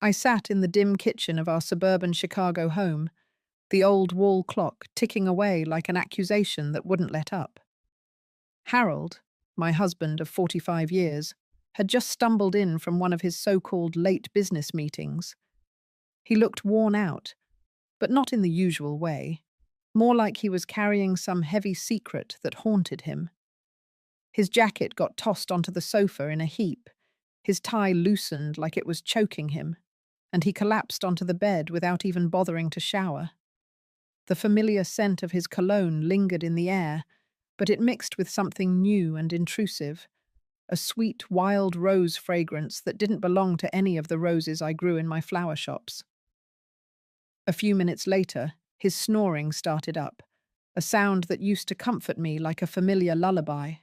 I sat in the dim kitchen of our suburban Chicago home, the old wall clock ticking away like an accusation that wouldn't let up. Harold, my husband of 45 years, had just stumbled in from one of his so-called late business meetings. He looked worn out, but not in the usual way, more like he was carrying some heavy secret that haunted him. His jacket got tossed onto the sofa in a heap, his tie loosened like it was choking him, and he collapsed onto the bed without even bothering to shower. The familiar scent of his cologne lingered in the air, but it mixed with something new and intrusive, a sweet wild rose fragrance that didn't belong to any of the roses I grew in my flower shops. A few minutes later, his snoring started up, a sound that used to comfort me like a familiar lullaby.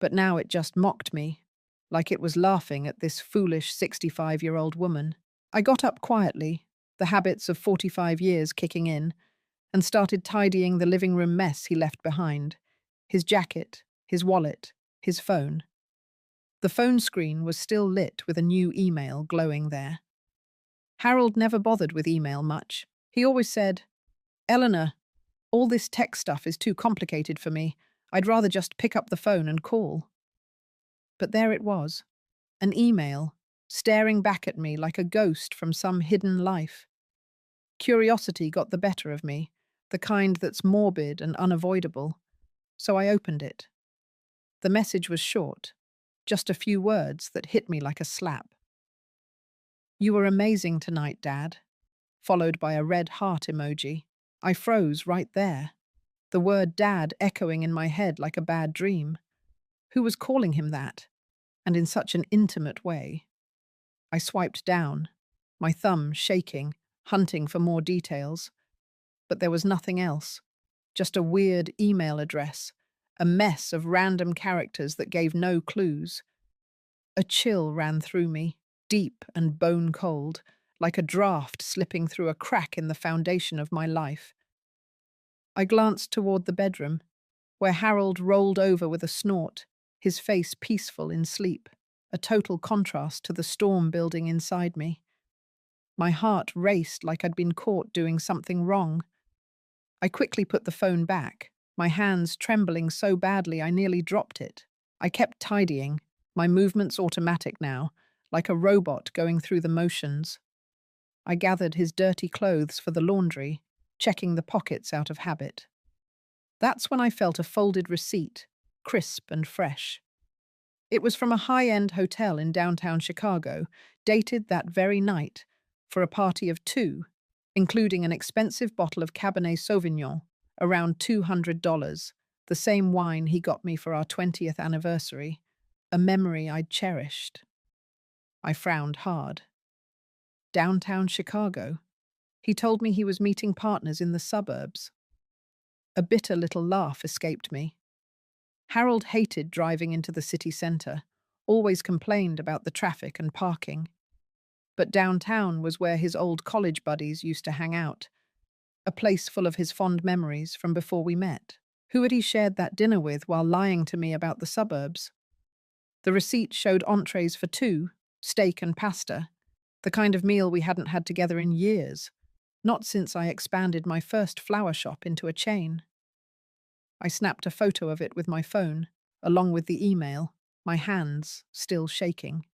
But now it just mocked me, like it was laughing at this foolish 65-year-old woman. I got up quietly, the habits of 45 years kicking in, and started tidying the living room mess he left behind. His jacket, his wallet, his phone. The phone screen was still lit with a new email glowing there. Harold never bothered with email much. He always said, "Eleanor, all this tech stuff is too complicated for me. I'd rather just pick up the phone and call." But there it was, an email, staring back at me like a ghost from some hidden life. Curiosity got the better of me, the kind that's morbid and unavoidable, so I opened it. The message was short, just a few words that hit me like a slap. "You were amazing tonight, Dad," followed by a red heart emoji. I froze right there, the word Dad echoing in my head like a bad dream. Who was calling him that? And in such an intimate way. I swiped down, my thumb shaking, hunting for more details. But there was nothing else, just a weird email address, a mess of random characters that gave no clues. A chill ran through me, deep and bone cold, like a draft slipping through a crack in the foundation of my life. I glanced toward the bedroom, where Harold rolled over with a snort, his face peaceful in sleep, a total contrast to the storm building inside me. My heart raced like I'd been caught doing something wrong. I quickly put the phone back, my hands trembling so badly I nearly dropped it. I kept tidying, my movements automatic now, like a robot going through the motions. I gathered his dirty clothes for the laundry, checking the pockets out of habit. That's when I felt a folded receipt, crisp and fresh. It was from a high-end hotel in downtown Chicago, dated that very night, for a party of two, including an expensive bottle of Cabernet Sauvignon, around $200, the same wine he got me for our 20th anniversary, a memory I'd cherished. I frowned hard. Downtown Chicago? He told me he was meeting partners in the suburbs. A bitter little laugh escaped me. Harold hated driving into the city centre, always complained about the traffic and parking. But downtown was where his old college buddies used to hang out, a place full of his fond memories from before we met. Who had he shared that dinner with while lying to me about the suburbs? The receipt showed entrees for two, steak and pasta, the kind of meal we hadn't had together in years, not since I expanded my first flower shop into a chain. I snapped a photo of it with my phone, along with the email, my hands still shaking.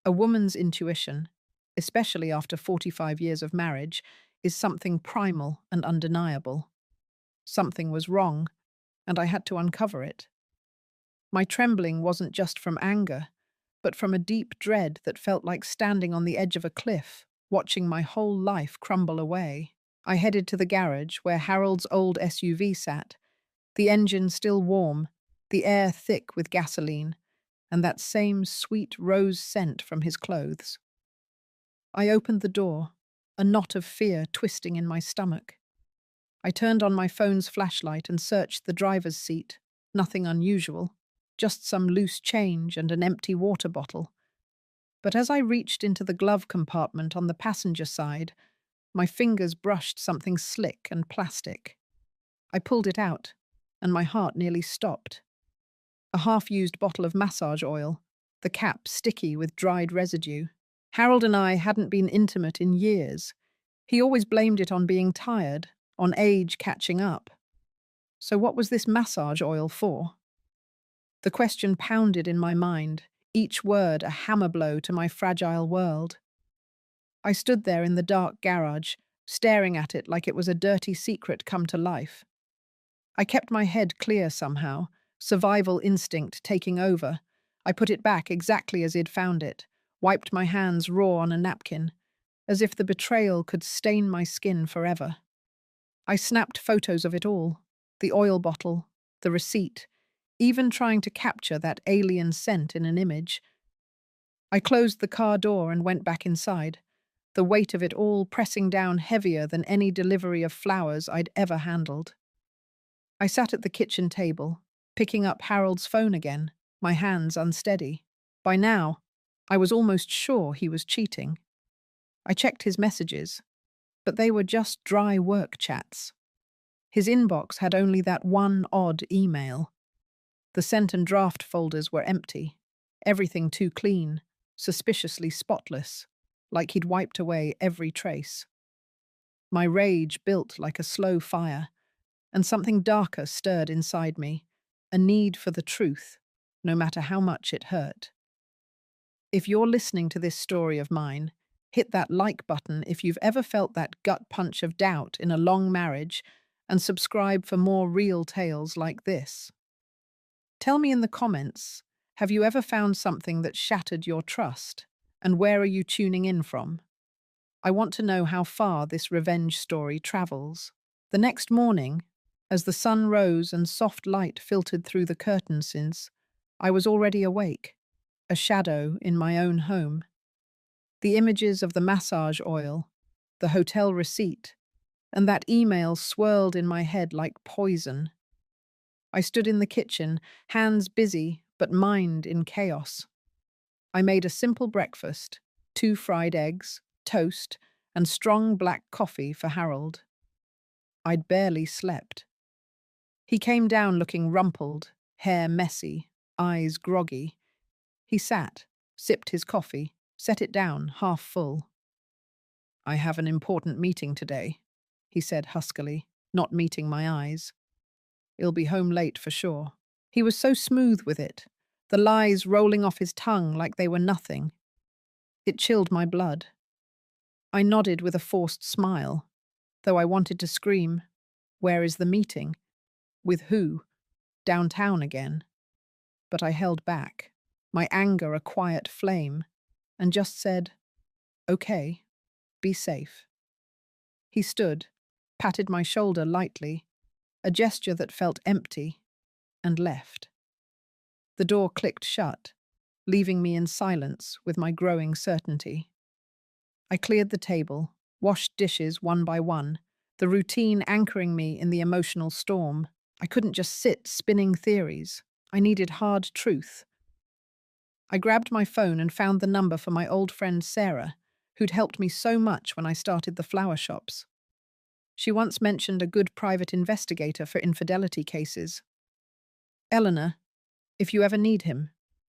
A woman's intuition, especially after 45 years of marriage, is something primal and undeniable. Something was wrong, and I had to uncover it. My trembling wasn't just from anger, but from a deep dread that felt like standing on the edge of a cliff, watching my whole life crumble away. I headed to the garage where Harold's old SUV sat, the engine still warm, the air thick with gasoline, and that same sweet rose scent from his clothes. I opened the door, a knot of fear twisting in my stomach. I turned on my phone's flashlight and searched the driver's seat. Nothing unusual, just some loose change and an empty water bottle. But as I reached into the glove compartment on the passenger side, my fingers brushed something slick and plastic. I pulled it out, and my heart nearly stopped. A half-used bottle of massage oil, the cap sticky with dried residue. Harold and I hadn't been intimate in years. He always blamed it on being tired, on age catching up. So what was this massage oil for? The question pounded in my mind, each word a hammer blow to my fragile world. I stood there in the dark garage, staring at it like it was a dirty secret come to life. I kept my head clear somehow, survival instinct taking over. I put it back exactly as he'd found it, wiped my hands raw on a napkin, as if the betrayal could stain my skin forever. I snapped photos of it all, the oil bottle, the receipt, even trying to capture that alien scent in an image. I closed the car door and went back inside, the weight of it all pressing down heavier than any delivery of flowers I'd ever handled. I sat at the kitchen table, picking up Harold's phone again, my hands unsteady. By now, I was almost sure he was cheating. I checked his messages, but they were just dry work chats. His inbox had only that one odd email. The sent and draft folders were empty, everything too clean, suspiciously spotless, like he'd wiped away every trace. My rage built like a slow fire, and something darker stirred inside me, a need for the truth, no matter how much it hurt. If you're listening to this story of mine, hit that like button if you've ever felt that gut punch of doubt in a long marriage, and subscribe for more real tales like this. Tell me in the comments, have you ever found something that shattered your trust? And where are you tuning in from? I want to know how far this revenge story travels. The next morning, as the sun rose and soft light filtered through the curtains, I was already awake, a shadow in my own home. The images of the massage oil, the hotel receipt, and that email swirled in my head like poison. I stood in the kitchen, hands busy, but mind in chaos. I made a simple breakfast, 2 fried eggs, toast, and strong black coffee for Harold. I'd barely slept. He came down looking rumpled, hair messy, eyes groggy. He sat, sipped his coffee, set it down, half full. "I have an important meeting today," he said huskily, not meeting my eyes. "He'll be home late for sure." He was so smooth with it, the lies rolling off his tongue like they were nothing. It chilled my blood. I nodded with a forced smile, though I wanted to scream, "Where is the meeting? With who? Downtown again?" But I held back, my anger a quiet flame, and just said, "Okay, be safe." He stood, patted my shoulder lightly, a gesture that felt empty, and left. The door clicked shut, leaving me in silence with my growing certainty. I cleared the table, washed dishes one by one, the routine anchoring me in the emotional storm. I couldn't just sit spinning theories. I needed hard truth. I grabbed my phone and found the number for my old friend Sarah, who'd helped me so much when I started the flower shops. She once mentioned a good private investigator for infidelity cases. "Eleanor, if you ever need him,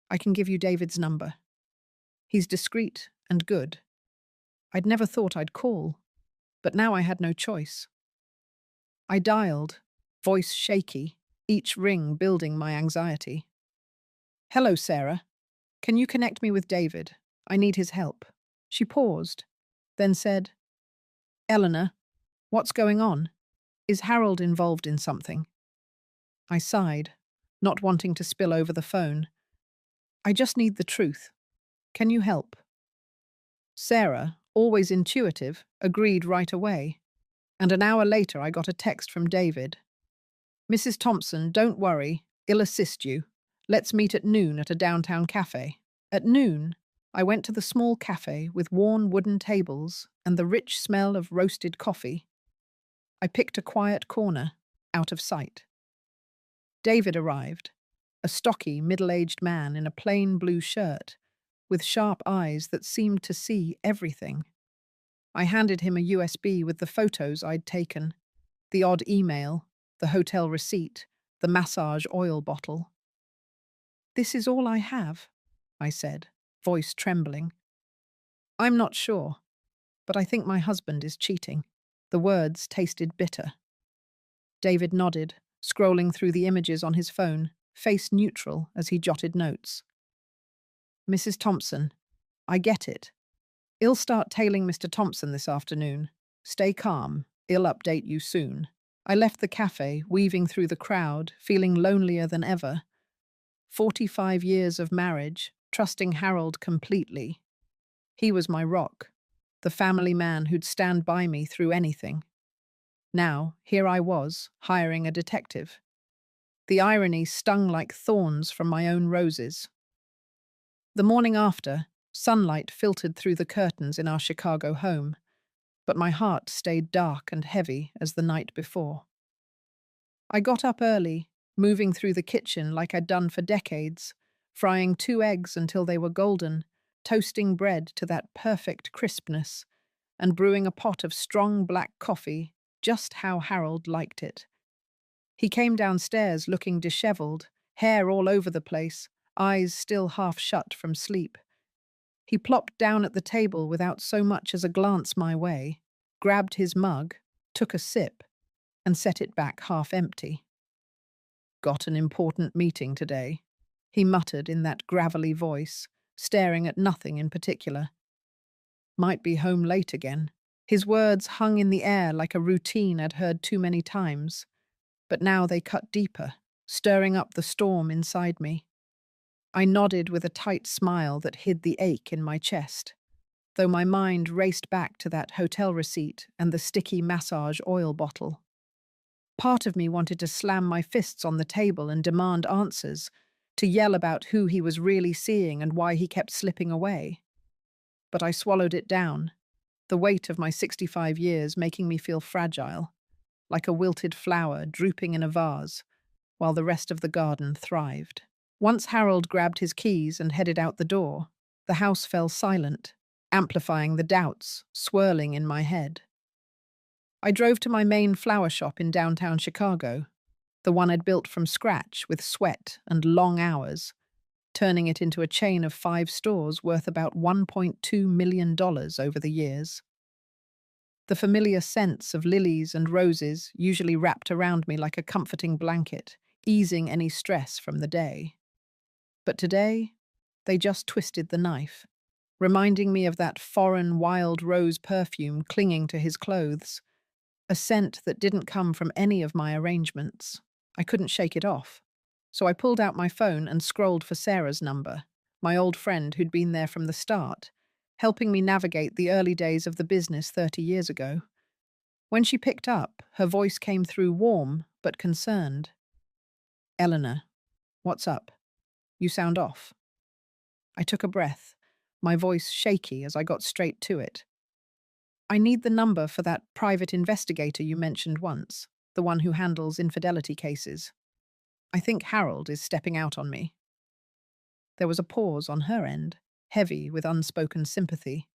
I can give you David's number. He's discreet and good." I'd never thought I'd call, but now I had no choice. I dialed, voice shaky, each ring building my anxiety. "Hello, Sarah. Can you connect me with David? I need his help." She paused, then said, "Eleanor, what's going on? Is Harold involved in something?" I sighed, not wanting to spill over the phone. "I just need the truth. Can you help?" Sarah, always intuitive, agreed right away, and an hour later I got a text from David. "Mrs. Thompson, don't worry, I'll assist you. Let's meet at noon at a downtown cafe." At noon, I went to the small cafe with worn wooden tables and the rich smell of roasted coffee. I picked a quiet corner, out of sight. David arrived, a stocky, middle-aged man in a plain blue shirt, with sharp eyes that seemed to see everything. I handed him a USB with the photos I'd taken, the odd email, the hotel receipt, the massage oil bottle. "This is all I have," I said, voice trembling. I'm not sure, but I think my husband is cheating. The words tasted bitter. David nodded, scrolling through the images on his phone, face neutral as he jotted notes. Mrs. Thompson, I get it. I'll start tailing Mr. Thompson this afternoon. Stay calm. I'll update you soon. I left the cafe, weaving through the crowd, feeling lonelier than ever. 45 years of marriage, trusting Harold completely. He was my rock, the family man who'd stand by me through anything. Now, here I was, hiring a detective. The irony stung like thorns from my own roses. The morning after, sunlight filtered through the curtains in our Chicago home, but my heart stayed dark and heavy as the night before. I got up early, moving through the kitchen like I'd done for decades, frying 2 eggs until they were golden, toasting bread to that perfect crispness, and brewing a pot of strong black coffee, just how Harold liked it. He came downstairs looking disheveled, hair all over the place, eyes still half shut from sleep. He plopped down at the table without so much as a glance my way, grabbed his mug, took a sip, and set it back half empty. Got an important meeting today, he muttered in that gravelly voice, staring at nothing in particular. Might be home late again. His words hung in the air like a routine I'd heard too many times, but now they cut deeper, stirring up the storm inside me. I nodded with a tight smile that hid the ache in my chest, though my mind raced back to that hotel receipt and the sticky massage oil bottle. Part of me wanted to slam my fists on the table and demand answers, to yell about who he was really seeing and why he kept slipping away. But I swallowed it down, the weight of my 65 years making me feel fragile, like a wilted flower drooping in a vase, while the rest of the garden thrived. Once Harold grabbed his keys and headed out the door, the house fell silent, amplifying the doubts swirling in my head. I drove to my main flower shop in downtown Chicago, the one I'd built from scratch with sweat and long hours, turning it into a chain of 5 stores worth about $1.2 million over the years. The familiar scents of lilies and roses usually wrapped around me like a comforting blanket, easing any stress from the day. But today, they just twisted the knife, reminding me of that foreign wild rose perfume clinging to his clothes, a scent that didn't come from any of my arrangements. I couldn't shake it off, so I pulled out my phone and scrolled for Sarah's number, my old friend who'd been there from the start, helping me navigate the early days of the business 30 years ago. When she picked up, her voice came through warm but concerned. "Eleanor, what's up? You sound off." I took a breath, my voice shaky as I got straight to it. "I need the number for that private investigator you mentioned once, the one who handles infidelity cases. I think Harold is stepping out on me." There was a pause on her end, heavy with unspoken sympathy,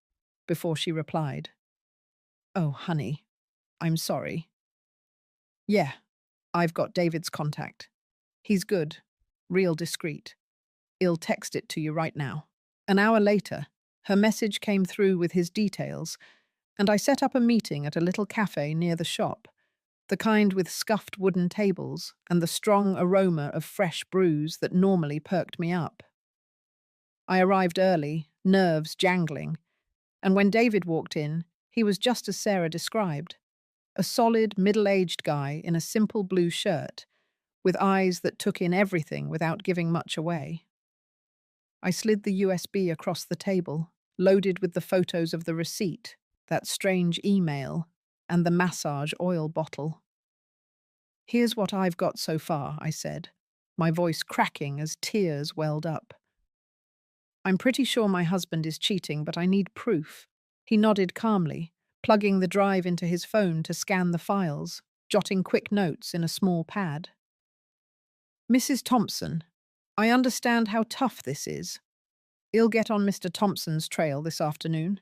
before she replied. "Oh, honey, I'm sorry. Yeah, I've got David's contact. He's good, real discreet. I'll text it to you right now." An hour later, her message came through with his details, and I set up a meeting at a little cafe near the shop, the kind with scuffed wooden tables and the strong aroma of fresh brews that normally perked me up. I arrived early, nerves jangling, and when David walked in, he was just as Sarah described, a solid, middle-aged guy in a simple blue shirt, with eyes that took in everything without giving much away. I slid the USB across the table, loaded with the photos of the receipt, that strange email, and the massage oil bottle. "Here's what I've got so far," I said, my voice cracking as tears welled up. "I'm pretty sure my husband is cheating, but I need proof." He nodded calmly, plugging the drive into his phone to scan the files, jotting quick notes in a small pad. "Mrs. Thompson, I understand how tough this is. I'll get on Mr. Thompson's trail this afternoon.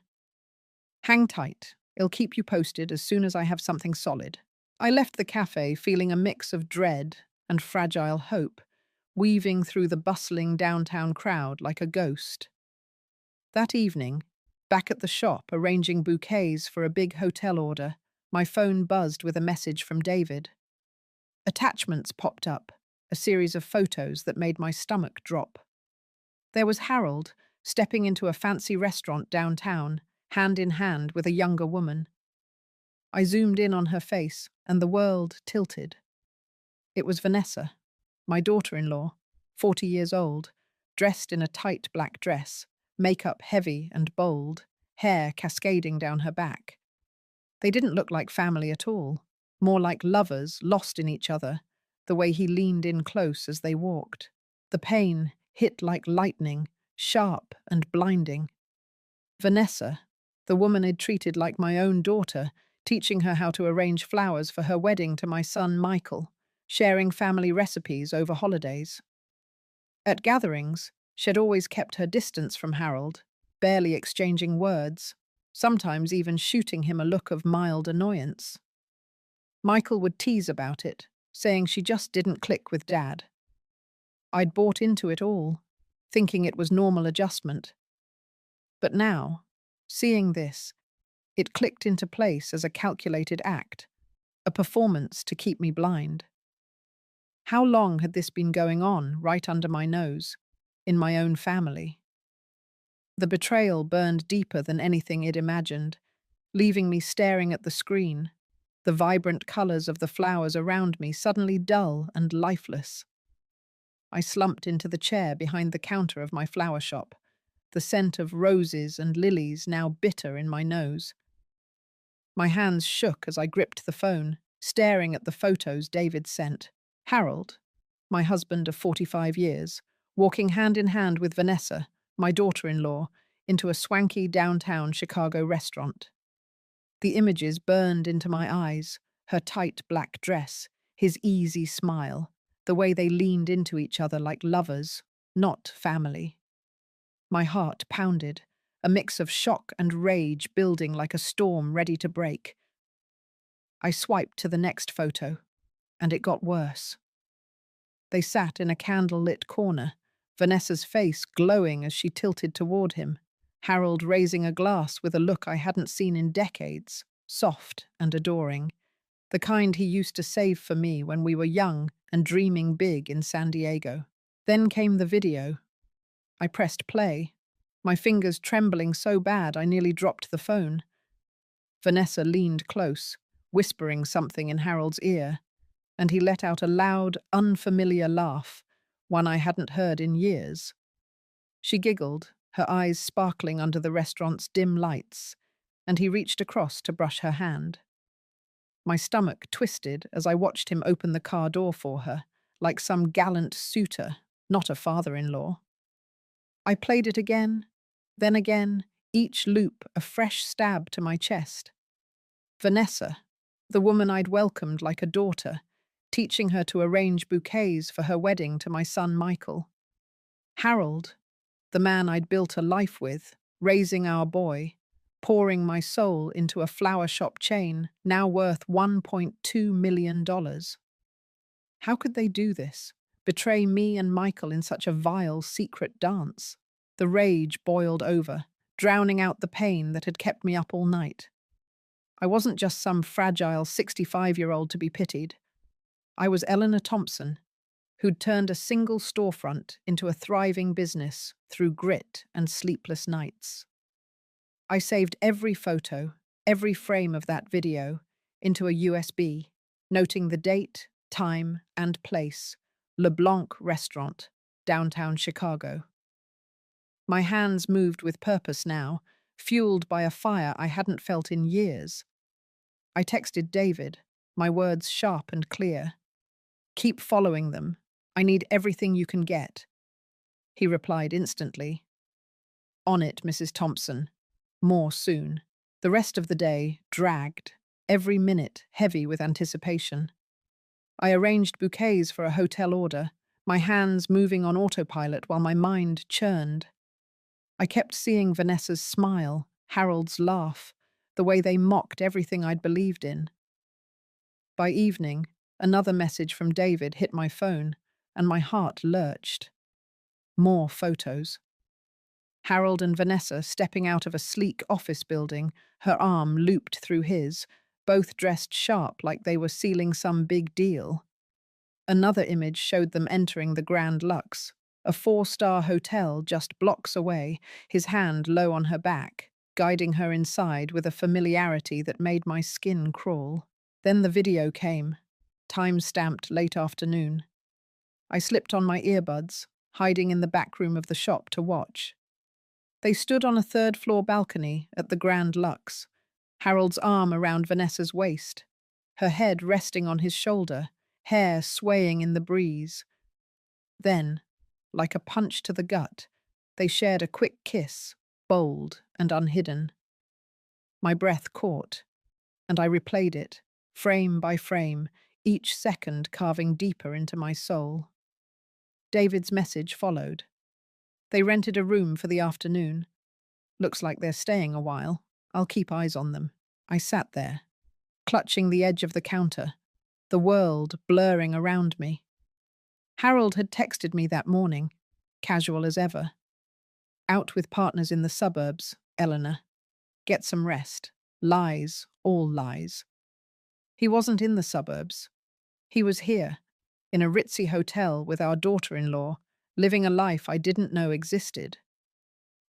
Hang tight. I'll keep you posted as soon as I have something solid." I left the cafe feeling a mix of dread and fragile hope, weaving through the bustling downtown crowd like a ghost. That evening, Back at the shop, arranging bouquets for a big hotel order, my phone buzzed with a message from David. Attachments popped up, a series of photos that made my stomach drop. There was Harold, stepping into a fancy restaurant downtown, hand in hand with a younger woman. I zoomed in on her face, and the world tilted. It was Vanessa, my daughter-in-law, 40 years old, dressed in a tight black dress, makeup heavy and bold, hair cascading down her back. They didn't look like family at all, more like lovers lost in each other, the way he leaned in close as they walked. The pain hit like lightning, sharp and blinding. Vanessa, the woman I'd treated like my own daughter, teaching her how to arrange flowers for her wedding to my son Michael, sharing family recipes over holidays. At gatherings, she'd always kept her distance from Harold, barely exchanging words, sometimes even shooting him a look of mild annoyance. Michael would tease about it, saying she just didn't click with Dad. I'd bought into it all, thinking it was normal adjustment. But now, seeing this, it clicked into place as a calculated act, a performance to keep me blind. How long had this been going on right under my nose, in my own family? The betrayal burned deeper than anything I'd imagined, leaving me staring at the screen, the vibrant colors of the flowers around me suddenly dull and lifeless. I slumped into the chair behind the counter of my flower shop, the scent of roses and lilies now bitter in my nose. My hands shook as I gripped the phone, staring at the photos David sent. Harold, my husband of 45 years, walking hand in hand with Vanessa, my daughter-in-law, into a swanky downtown Chicago restaurant. The images burned into my eyes, her tight black dress, his easy smile, the way they leaned into each other like lovers, not family. My heart pounded, a mix of shock and rage building like a storm ready to break. I swiped to the next photo, and it got worse. They sat in a candle-lit corner, Vanessa's face glowing as she tilted toward him, Harold raising a glass with a look I hadn't seen in decades, soft and adoring, the kind he used to save for me when we were young and dreaming big in San Diego. Then came the video. I pressed play, my fingers trembling so bad I nearly dropped the phone. Vanessa leaned close, whispering something in Harold's ear, and he let out a loud, unfamiliar laugh, one I hadn't heard in years. She giggled, her eyes sparkling under the restaurant's dim lights, and he reached across to brush her hand. My stomach twisted as I watched him open the car door for her, like some gallant suitor, not a father-in-law. I played it again, then again, each loop a fresh stab to my chest. Vanessa, the woman I'd welcomed like a daughter, teaching her to arrange bouquets for her wedding to my son Michael. Harold, the man I'd built a life with, raising our boy, pouring my soul into a flower shop chain now worth $1.2 million. How could they do this? Betray me and Michael in such a vile, secret dance? The rage boiled over, drowning out the pain that had kept me up all night. I wasn't just some fragile 65-year-old to be pitied. I was Eleanor Thompson, who'd turned a single storefront into a thriving business through grit and sleepless nights. I saved every photo, every frame of that video, into a USB, noting the date, time, and place, LeBlanc Restaurant, downtown Chicago. My hands moved with purpose now, fueled by a fire I hadn't felt in years. I texted David, my words sharp and clear. "Keep following them. I need everything you can get." He replied instantly. "On it, Mrs. Thompson. More soon." The rest of the day dragged, every minute heavy with anticipation. I arranged bouquets for a hotel order, my hands moving on autopilot while my mind churned. I kept seeing Vanessa's smile, Harold's laugh, the way they mocked everything I'd believed in. By evening, another message from David hit my phone, and my heart lurched. More photos. Harold and Vanessa stepping out of a sleek office building, her arm looped through his, both dressed sharp like they were sealing some big deal. Another image showed them entering the Grand Lux, a four-star hotel just blocks away, his hand low on her back, guiding her inside with a familiarity that made my skin crawl. Then the video came, time-stamped late afternoon. I slipped on my earbuds, hiding in the back room of the shop to watch. They stood on a third-floor balcony at the Grand Lux, Harold's arm around Vanessa's waist, her head resting on his shoulder, hair swaying in the breeze. Then, like a punch to the gut, they shared a quick kiss, bold and unhidden. My breath caught, and I replayed it, frame by frame, each second carving deeper into my soul. David's message followed. They rented a room for the afternoon. Looks like they're staying a while. I'll keep eyes on them. I sat there, clutching the edge of the counter, the world blurring around me. Harold had texted me that morning, casual as ever. Out with partners in the suburbs, Eleanor. Get some rest. Lies, all lies. He wasn't in the suburbs. He was here, in a ritzy hotel with our daughter-in-law, living a life I didn't know existed.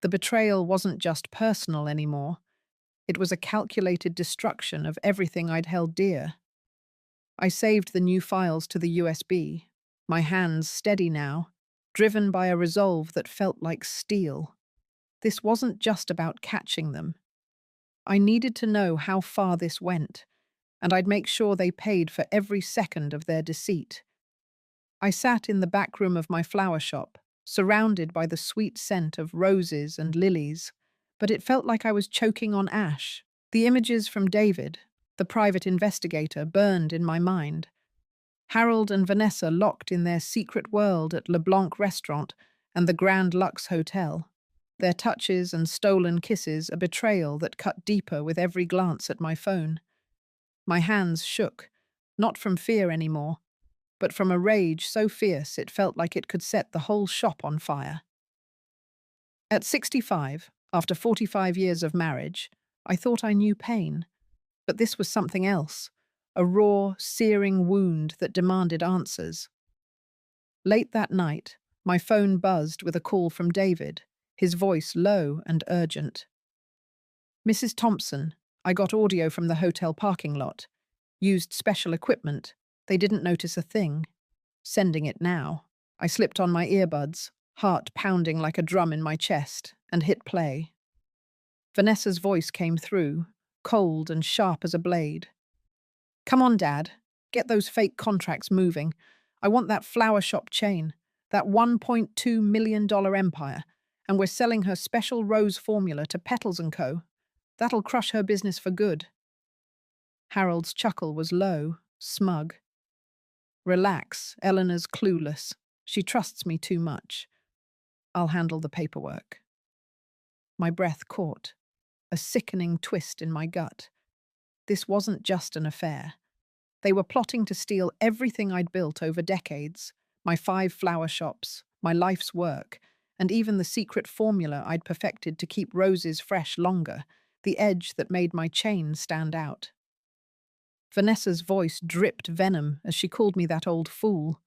The betrayal wasn't just personal anymore. It was a calculated destruction of everything I'd held dear. I saved the new files to the USB, my hands steady now, driven by a resolve that felt like steel. This wasn't just about catching them. I needed to know how far this went, and I'd make sure they paid for every second of their deceit. I sat in the back room of my flower shop, surrounded by the sweet scent of roses and lilies, but it felt like I was choking on ash. The images from David, the private investigator, burned in my mind. Harold and Vanessa locked in their secret world at LeBlanc Restaurant and the Grand Lux Hotel. Their touches and stolen kisses a betrayal that cut deeper with every glance at my phone. My hands shook, not from fear anymore, but from a rage so fierce it felt like it could set the whole shop on fire. At 65, after 45 years of marriage, I thought I knew pain. But this was something else, a raw, searing wound that demanded answers. Late that night, my phone buzzed with a call from David, his voice low and urgent. "Mrs. Thompson, I got audio from the hotel parking lot. Used special equipment. They didn't notice a thing. Sending it now." I slipped on my earbuds, heart pounding like a drum in my chest, and hit play. Vanessa's voice came through, cold and sharp as a blade. "Come on, Dad. Get those fake contracts moving. I want that flower shop chain, that $1.2 million empire, and we're selling her special rose formula to Petals & Co. That'll crush her business for good." Harold's chuckle was low, smug. "Relax, Eleanor's clueless. She trusts me too much. I'll handle the paperwork." My breath caught, a sickening twist in my gut. This wasn't just an affair. They were plotting to steal everything I'd built over decades, my 5 flower shops, my life's work, and even the secret formula I'd perfected to keep roses fresh longer, the edge that made my chain stand out. Vanessa's voice dripped venom as she called me that old fool,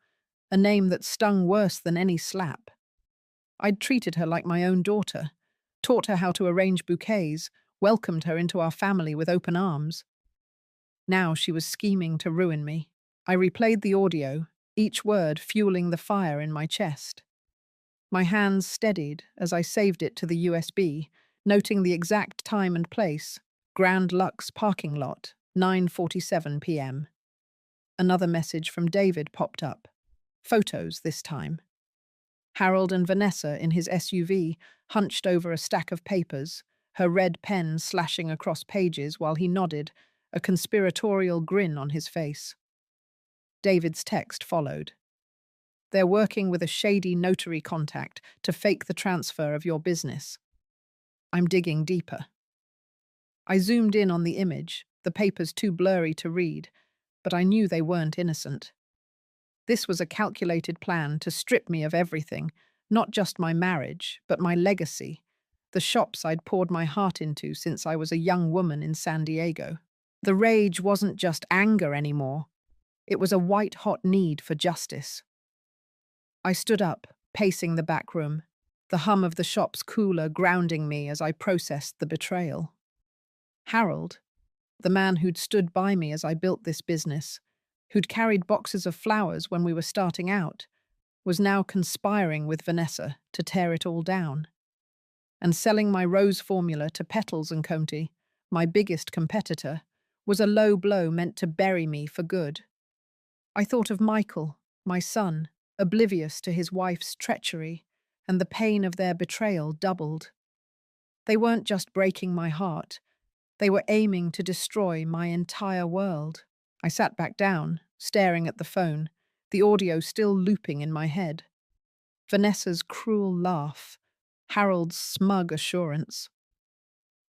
a name that stung worse than any slap. I'd treated her like my own daughter, taught her how to arrange bouquets, welcomed her into our family with open arms. Now she was scheming to ruin me. I replayed the audio, each word fueling the fire in my chest. My hands steadied as I saved it to the USB, noting the exact time and place, Grand Lux parking lot, 9:47 p.m. Another message from David popped up. Photos this time. Harold and Vanessa in his SUV, hunched over a stack of papers, her red pen slashing across pages while he nodded, a conspiratorial grin on his face. David's text followed. "They're working with a shady notary contact to fake the transfer of your business." I'm digging deeper. I zoomed in on the image, the papers too blurry to read, but I knew they weren't innocent. This was a calculated plan to strip me of everything, not just my marriage, but my legacy, the shops I'd poured my heart into since I was a young woman in San Diego. The rage wasn't just anger anymore. It was a white-hot need for justice. I stood up, pacing the back room, the hum of the shop's cooler grounding me as I processed the betrayal. Harold, the man who'd stood by me as I built this business, who'd carried boxes of flowers when we were starting out, was now conspiring with Vanessa to tear it all down. And selling my rose formula to Petals and Conti, my biggest competitor, was a low blow meant to bury me for good. I thought of Michael, my son, oblivious to his wife's treachery, and the pain of their betrayal doubled. They weren't just breaking my heart, they were aiming to destroy my entire world. I sat back down, staring at the phone, the audio still looping in my head. Vanessa's cruel laugh, Harold's smug assurance.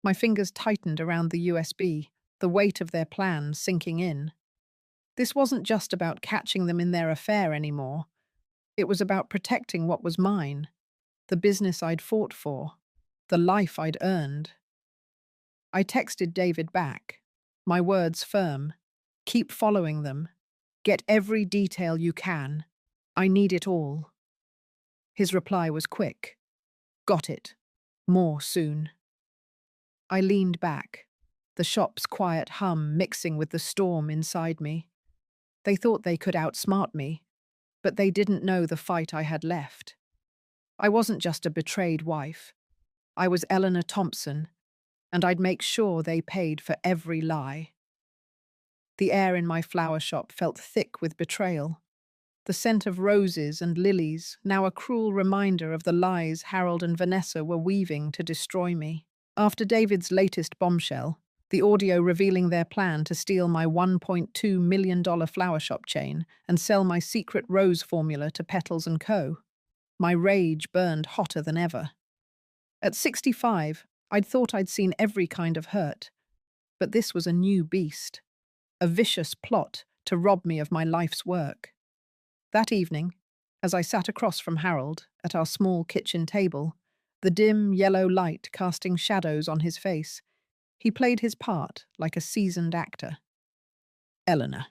My fingers tightened around the USB, the weight of their plan sinking in. This wasn't just about catching them in their affair anymore. It was about protecting what was mine, the business I'd fought for, the life I'd earned. I texted David back, my words firm. Keep following them. Get every detail you can. I need it all. His reply was quick. Got it. More soon. I leaned back, the shop's quiet hum mixing with the storm inside me. They thought they could outsmart me, but they didn't know the fight I had left. I wasn't just a betrayed wife. I was Eleanor Thompson, and I'd make sure they paid for every lie. The air in my flower shop felt thick with betrayal. The scent of roses and lilies, now a cruel reminder of the lies Harold and Vanessa were weaving to destroy me. After David's latest bombshell, the audio revealing their plan to steal my $1.2 million flower shop chain and sell my secret rose formula to Petals and Co., my rage burned hotter than ever. At 65, I'd thought I'd seen every kind of hurt, but this was a new beast, a vicious plot to rob me of my life's work. That evening, as I sat across from Harold at our small kitchen table, the dim yellow light casting shadows on his face, he played his part like a seasoned actor. Eleanor,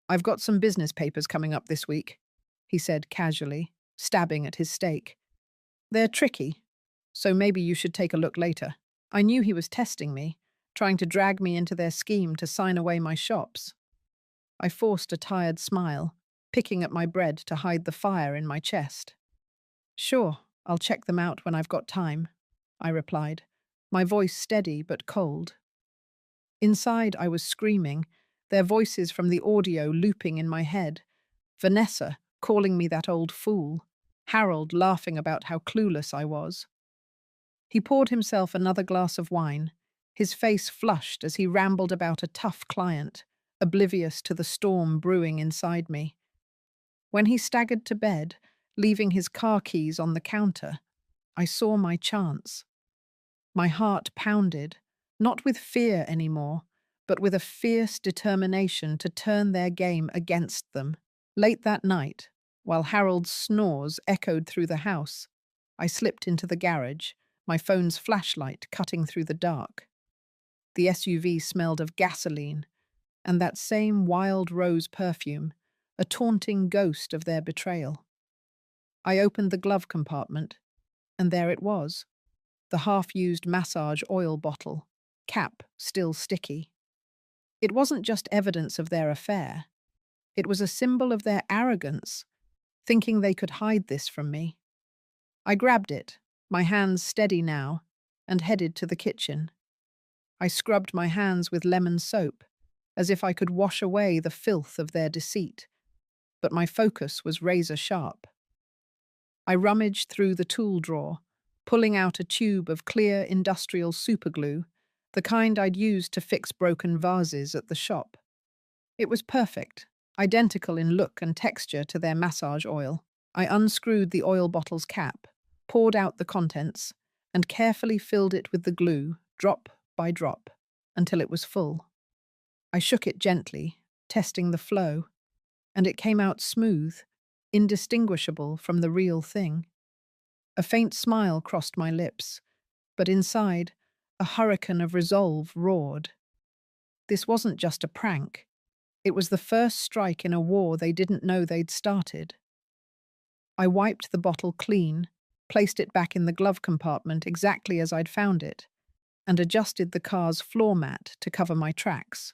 I've got some business papers coming up this week, he said casually, stabbing at his steak. They're tricky, so maybe you should take a look later. I knew he was testing me, trying to drag me into their scheme to sign away my shops. I forced a tired smile, picking at my bread to hide the fire in my chest. Sure, I'll check them out when I've got time, I replied, my voice steady but cold. Inside I was screaming, their voices from the audio looping in my head. Vanessa calling me that old fool, Harold laughing about how clueless I was. He poured himself another glass of wine, his face flushed as he rambled about a tough client, oblivious to the storm brewing inside me. When he staggered to bed, leaving his car keys on the counter, I saw my chance. My heart pounded, not with fear anymore, but with a fierce determination to turn their game against them. Late that night, while Harold's snores echoed through the house, I slipped into the garage, my phone's flashlight cutting through the dark. The SUV smelled of gasoline, and that same wild rose perfume, a taunting ghost of their betrayal. I opened the glove compartment, and there it was, the half-used massage oil bottle, cap still sticky. It wasn't just evidence of their affair. It was a symbol of their arrogance, thinking they could hide this from me. I grabbed it, my hands steady now, and headed to the kitchen. I scrubbed my hands with lemon soap, as if I could wash away the filth of their deceit, but my focus was razor sharp. I rummaged through the tool drawer, pulling out a tube of clear industrial superglue, the kind I'd used to fix broken vases at the shop. It was perfect, identical in look and texture to their massage oil. I unscrewed the oil bottle's cap, poured out the contents, and carefully filled it with the glue, drop by drop, until it was full. I shook it gently, testing the flow, and it came out smooth, indistinguishable from the real thing. A faint smile crossed my lips, But inside, a hurricane of resolve roared. This wasn't just a prank. It was the first strike in a war they didn't know they'd started. I wiped the bottle clean, placed it back in the glove compartment exactly as I'd found it, and adjusted the car's floor mat to cover my tracks.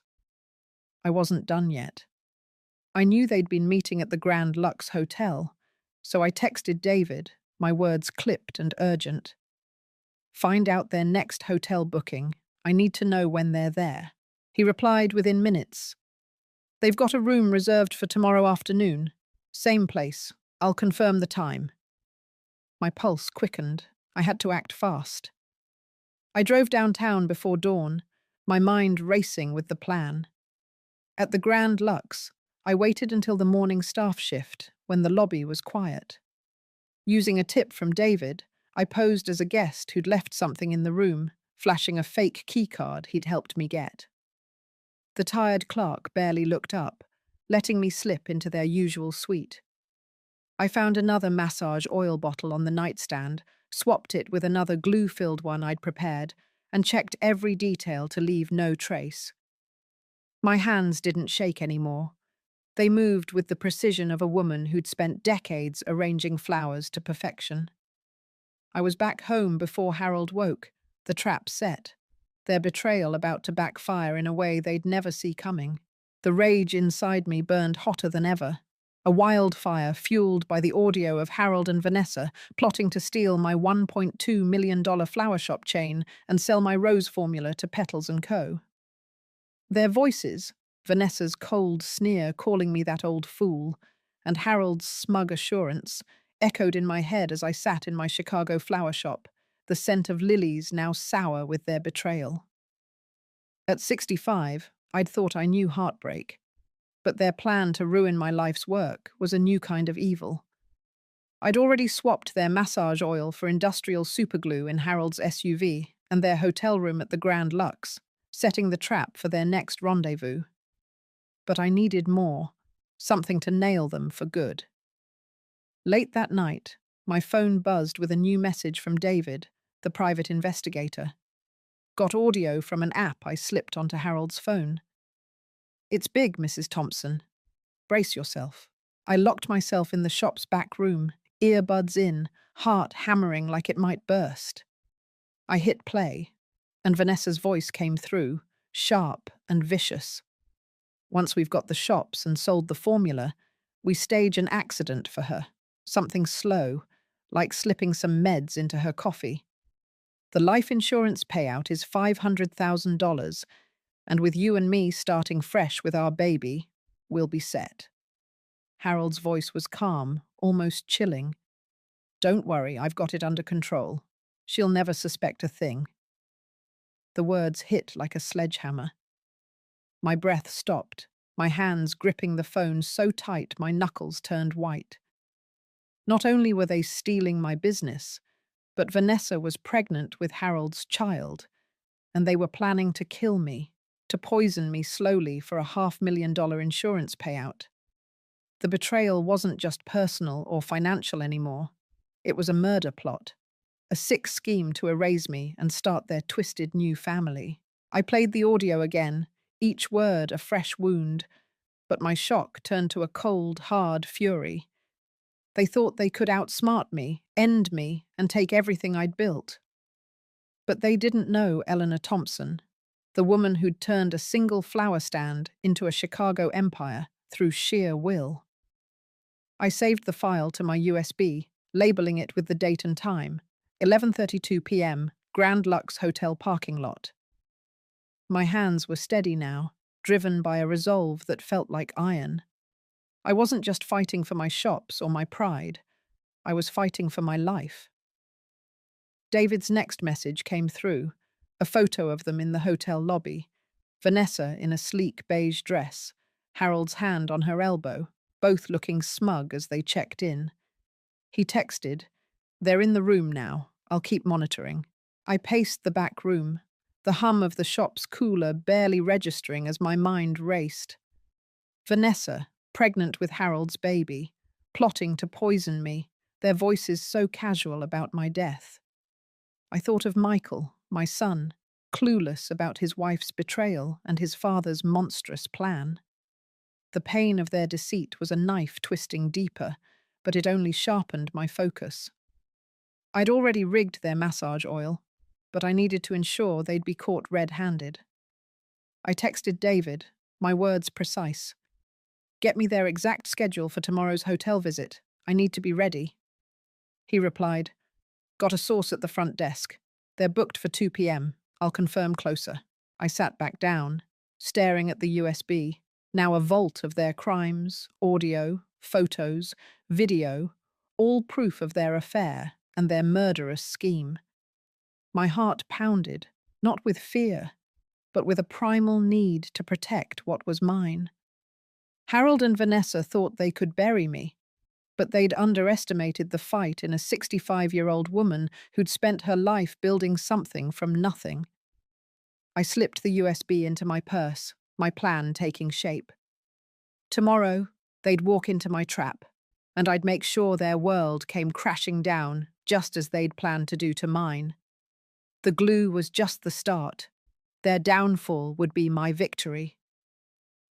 I wasn't done yet. I knew they'd been meeting at the Grand Lux Hotel, so I texted David, my words clipped and urgent. Find out their next hotel booking. I need to know when they're there. He replied within minutes. They've got a room reserved for tomorrow afternoon. Same place. I'll confirm the time. My pulse quickened. I had to act fast. I drove downtown before dawn, my mind racing with the plan. At the Grand Lux, I waited until the morning staff shift, when the lobby was quiet. Using a tip from David, I posed as a guest who'd left something in the room, flashing a fake keycard he'd helped me get. The tired clerk barely looked up, letting me slip into their usual suite. I found another massage oil bottle on the nightstand, swapped it with another glue-filled one I'd prepared, and checked every detail to leave no trace. My hands didn't shake anymore. They moved with the precision of a woman who'd spent decades arranging flowers to perfection. I was back home before Harold woke, the trap set, their betrayal about to backfire in a way they'd never see coming. The rage inside me burned hotter than ever, a wildfire fueled by the audio of Harold and Vanessa plotting to steal my $1.2 million flower shop chain and sell my rose formula to Petals & Co. Their voices, Vanessa's cold sneer calling me that old fool, and Harold's smug assurance, echoed in my head as I sat in my Chicago flower shop, the scent of lilies now sour with their betrayal. At 65, I'd thought I knew heartbreak, but their plan to ruin my life's work was a new kind of evil. I'd already swapped their massage oil for industrial superglue in Harold's SUV and their hotel room at the Grand Lux, setting the trap for their next rendezvous. But I needed more, something to nail them for good. Late that night, my phone buzzed with a new message from David, the private investigator. Got audio from an app I slipped onto Harold's phone. It's big, Mrs. Thompson. Brace yourself. I locked myself in the shop's back room, earbuds in, heart hammering like it might burst. I hit play, and Vanessa's voice came through, sharp and vicious. Once we've got the shops and sold the formula, we stage an accident for her, something slow, like slipping some meds into her coffee. The life insurance payout is $500,000, and with you and me starting fresh with our baby, we'll be set. Harold's voice was calm, almost chilling. Don't worry, I've got it under control. She'll never suspect a thing. The words hit like a sledgehammer. My breath stopped, my hands gripping the phone so tight my knuckles turned white. Not only were they stealing my business, but Vanessa was pregnant with Harold's child, and they were planning to kill me, to poison me slowly for a $500,000 insurance payout. The betrayal wasn't just personal or financial anymore. It was a murder plot, a sick scheme to erase me and start their twisted new family. I played the audio again, each word a fresh wound, but my shock turned to a cold, hard fury. They thought they could outsmart me, end me, and take everything I'd built. But they didn't know Eleanor Thompson, the woman who'd turned a single flower stand into a Chicago empire through sheer will. I saved the file to my USB, labeling it with the date and time, 11:32 p.m., Grand Lux Hotel parking lot. My hands were steady now, driven by a resolve that felt like iron. I wasn't just fighting for my shops or my pride. I was fighting for my life. David's next message came through, a photo of them in the hotel lobby. Vanessa in a sleek beige dress, Harold's hand on her elbow, both looking smug as they checked in. He texted, "They're in the room now. I'll keep monitoring." I paced the back room, the hum of the shop's cooler barely registering as my mind raced. Vanessa, pregnant with Harold's baby, plotting to poison me, their voices so casual about my death. I thought of Michael, my son, clueless about his wife's betrayal and his father's monstrous plan. The pain of their deceit was a knife twisting deeper, but it only sharpened my focus. I'd already rigged their massage oil, but I needed to ensure they'd be caught red-handed. I texted David, my words precise. "Get me their exact schedule for tomorrow's hotel visit. I need to be ready." He replied, "Got a source at the front desk. They're booked for 2 p.m. I'll confirm closer." I sat back down, staring at the USB, now a vault of their crimes, audio, photos, video, all proof of their affair and their murderous scheme. My heart pounded, not with fear, but with a primal need to protect what was mine. Harold and Vanessa thought they could bury me, but they'd underestimated the fight in a 65-year-old woman who'd spent her life building something from nothing. I slipped the USB into my purse, my plan taking shape. Tomorrow, they'd walk into my trap, and I'd make sure their world came crashing down just as they'd planned to do to mine. The glue was just the start. Their downfall would be my victory.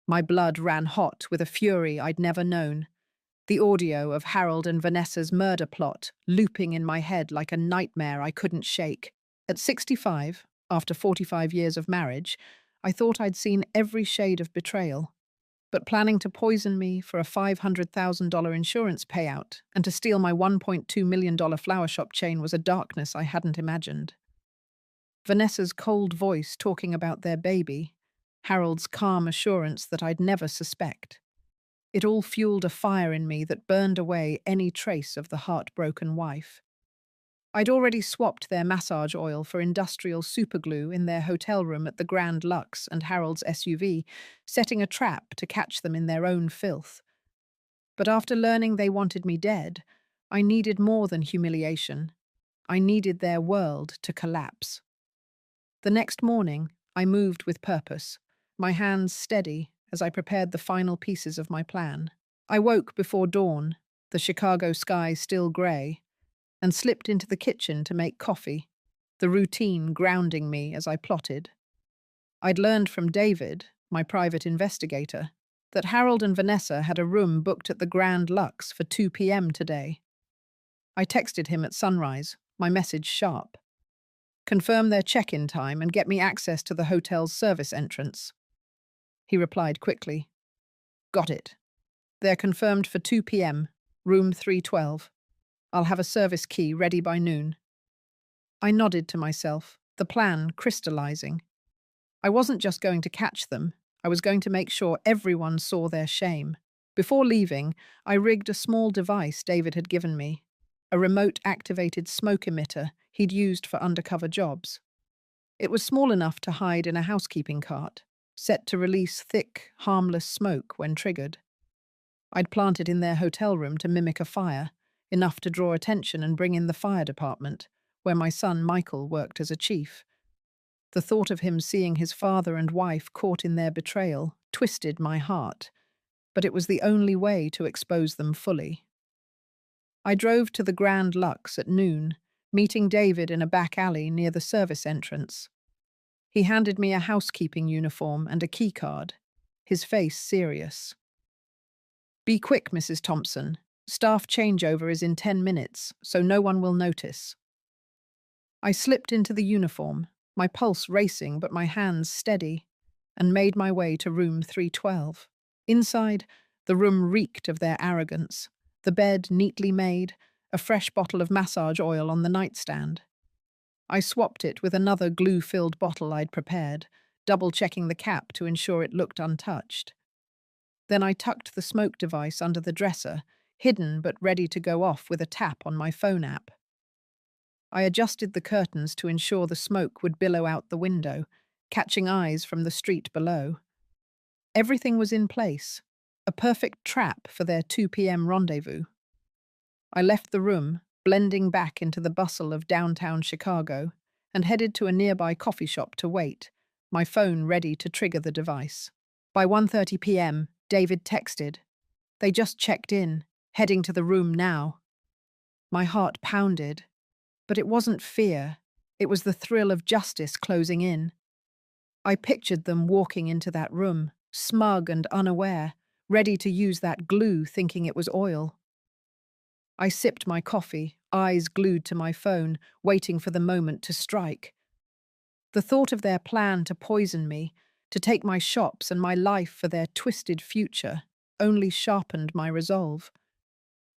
My blood ran hot with a fury I'd never known, the audio of Harold and Vanessa's murder plot looping in my head like a nightmare I couldn't shake. At 65, after 45 years of marriage, I thought I'd seen every shade of betrayal. But planning to poison me for a $500,000 insurance payout and to steal my $1.2 million flower shop chain was a darkness I hadn't imagined. Vanessa's cold voice talking about their baby, Harold's calm assurance that I'd never suspect. It all fueled a fire in me that burned away any trace of the heartbroken wife. I'd already swapped their massage oil for industrial superglue in their hotel room at the Grand Lux and Harold's SUV, setting a trap to catch them in their own filth. But after learning they wanted me dead, I needed more than humiliation. I needed their world to collapse. The next morning, I moved with purpose, my hands steady as I prepared the final pieces of my plan. I woke before dawn, the Chicago sky still grey, and slipped into the kitchen to make coffee, the routine grounding me as I plotted. I'd learned from David, my private investigator, that Harold and Vanessa had a room booked at the Grand Lux for 2 p.m. today. I texted him at sunrise, my message sharp. "Confirm their check-in time and get me access to the hotel's service entrance." He replied quickly, "Got it. They're confirmed for 2 p.m., room 312. I'll have a service key ready by noon." I nodded to myself, the plan crystallizing. I wasn't just going to catch them, I was going to make sure everyone saw their shame. Before leaving, I rigged a small device David had given me, a remote-activated smoke emitter he'd used for undercover jobs. It was small enough to hide in a housekeeping cart, set to release thick, harmless smoke when triggered. I'd plant it in their hotel room to mimic a fire, enough to draw attention and bring in the fire department, where my son Michael worked as a chief. The thought of him seeing his father and wife caught in their betrayal twisted my heart, but it was the only way to expose them fully. I drove to the Grand Lux at noon, meeting David in a back alley near the service entrance. He handed me a housekeeping uniform and a keycard, his face serious. "Be quick, Mrs. Thompson. Staff changeover is in 10 minutes, so no one will notice." I slipped into the uniform, my pulse racing but my hands steady, and made my way to room 312. Inside, the room reeked of their arrogance, the bed neatly made, a fresh bottle of massage oil on the nightstand. I swapped it with another glue-filled bottle I'd prepared, double-checking the cap to ensure it looked untouched. Then I tucked the smoke device under the dresser, hidden but ready to go off with a tap on my phone app. I adjusted the curtains to ensure the smoke would billow out the window, catching eyes from the street below. Everything was in place, a perfect trap for their 2 p.m. rendezvous. I left the room, blending back into the bustle of downtown Chicago, and headed to a nearby coffee shop to wait, my phone ready to trigger the device. By 1:30 p.m., David texted, "They just checked in, heading to the room now." My heart pounded, but it wasn't fear, It was the thrill of justice closing in. I pictured them walking into that room, smug and unaware, ready to use that glue thinking it was oil. I sipped my coffee, eyes glued to my phone, waiting for the moment to strike. The thought of their plan to poison me, to take my shops and my life for their twisted future, only sharpened my resolve.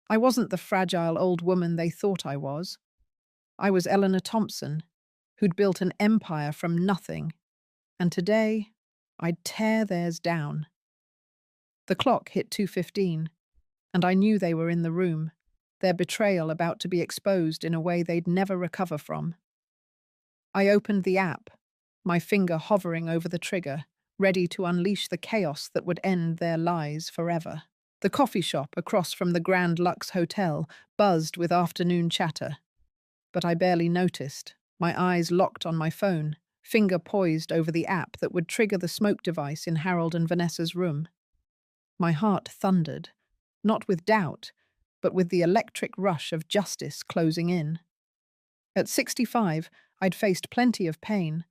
I wasn't the fragile old woman they thought I was. I was Eleanor Thompson, who'd built an empire from nothing, and today I'd tear theirs down. The clock hit 2:15, and I knew they were in the room, their betrayal about to be exposed in a way they'd never recover from. I opened the app, my finger hovering over the trigger, ready to unleash the chaos that would end their lies forever. The coffee shop across from the Grand Lux Hotel buzzed with afternoon chatter, but I barely noticed, my eyes locked on my phone, finger poised over the app that would trigger the smoke device in Harold and Vanessa's room. My heart thundered, not with doubt, but with the electric rush of justice closing in. At 65, I'd faced plenty of pain,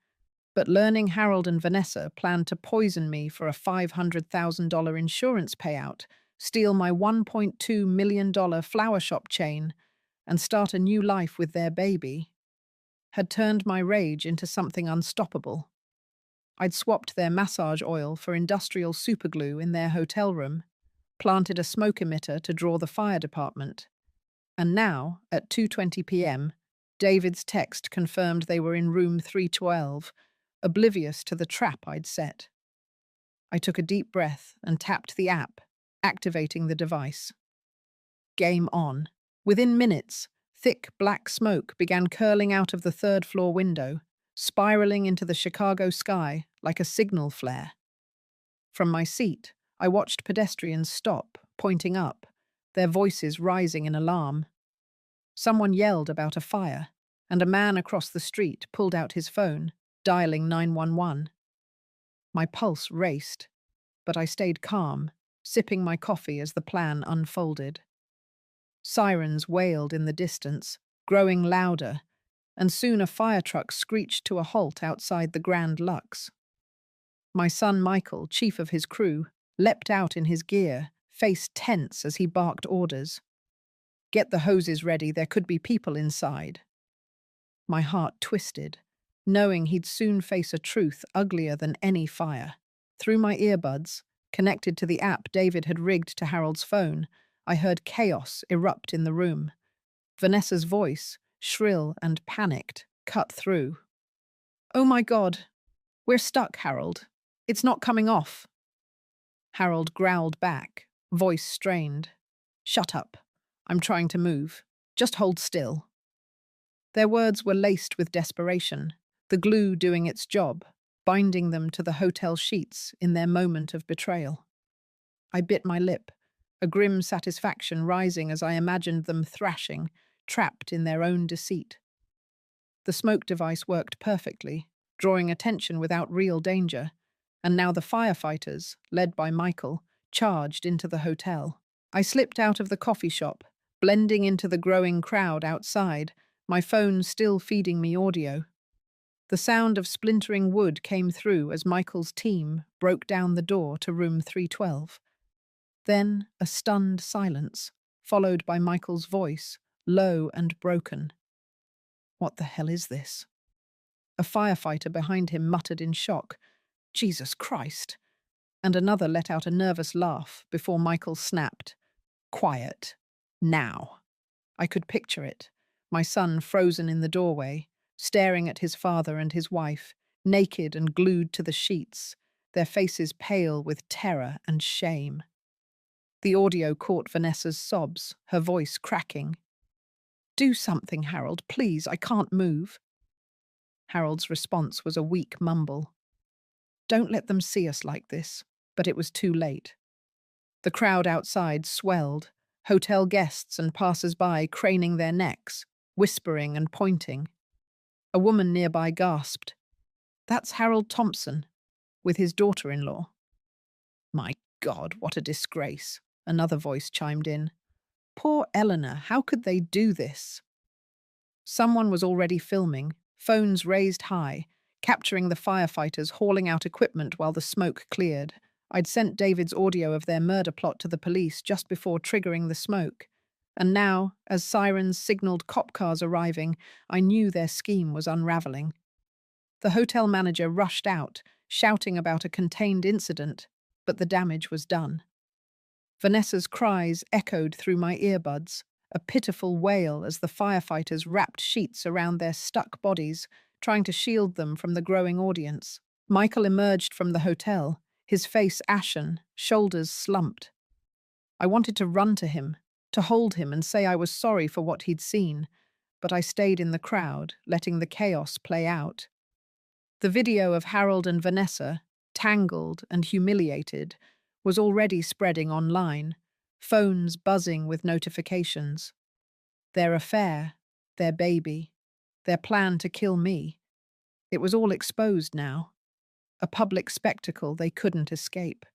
but learning Harold and Vanessa planned to poison me for a $500,000 insurance payout, steal my $1.2 million flower shop chain, and start a new life with their baby, had turned my rage into something unstoppable. I'd swapped their massage oil for industrial superglue in their hotel room, planted a smoke emitter to draw the fire department, and now, at 2:20 p.m., David's text confirmed they were in room 312, oblivious to the trap I'd set. I took a deep breath and tapped the app, activating the device. Game on. Within minutes, thick black smoke began curling out of the third-floor window, spiraling into the Chicago sky like a signal flare. From my seat, I watched pedestrians stop, pointing up, their voices rising in alarm. Someone yelled about a fire, and a man across the street pulled out his phone, dialing 911. My pulse raced, but I stayed calm, sipping my coffee as the plan unfolded. Sirens wailed in the distance, growing louder, and soon a fire truck screeched to a halt outside the Grand Lux. My son Michael, chief of his crew, leapt out in his gear, face tense as he barked orders. "Get the hoses ready, there could be people inside." My heart twisted, knowing he'd soon face a truth uglier than any fire. Through my earbuds, connected to the app David had rigged to Harold's phone, I heard chaos erupt in the room. Vanessa's voice, shrill and panicked, cut through. "Oh my God! We're stuck, Harold. It's not coming off." Harold growled back, voice strained. "Shut up. I'm trying to move. Just hold still." Their words were laced with desperation, the glue doing its job, binding them to the hotel sheets in their moment of betrayal. I bit my lip, a grim satisfaction rising as I imagined them thrashing, trapped in their own deceit. The smoke device worked perfectly, drawing attention without real danger, and now the firefighters, led by Michael, charged into the hotel. I slipped out of the coffee shop, blending into the growing crowd outside, my phone still feeding me audio. The sound of splintering wood came through as Michael's team broke down the door to room 312. Then a stunned silence, followed by Michael's voice, low and broken. "What the hell is this?" A firefighter behind him muttered in shock, "Jesus Christ!" And another let out a nervous laugh before Michael snapped, "Quiet. Now." I could picture it, my son frozen in the doorway, staring at his father and his wife, naked and glued to the sheets, their faces pale with terror and shame. The audio caught Vanessa's sobs, her voice cracking. "Do something, Harold, please, I can't move." Harold's response was a weak mumble. "Don't let them see us like this," but it was too late. The crowd outside swelled, hotel guests and passers-by craning their necks, whispering and pointing. A woman nearby gasped, "That's Harold Thompson, with his daughter-in-law." "My God, what a disgrace," another voice chimed in. "Poor Eleanor, how could they do this?" Someone was already filming, phones raised high, capturing the firefighters hauling out equipment while the smoke cleared. I'd sent David's audio of their murder plot to the police just before triggering the smoke. And now, as sirens signaled cop cars arriving, I knew their scheme was unraveling. The hotel manager rushed out, shouting about a contained incident, but the damage was done. Vanessa's cries echoed through my earbuds, a pitiful wail as the firefighters wrapped sheets around their stuck bodies, trying to shield them from the growing audience. Michael emerged from the hotel, his face ashen, shoulders slumped. I wanted to run to him, to hold him and say I was sorry for what he'd seen, but I stayed in the crowd, letting the chaos play out. The video of Harold and Vanessa, tangled and humiliated, was already spreading online, phones buzzing with notifications. Their affair, their baby, their plan to kill me. It was all exposed now, a public spectacle they couldn't escape.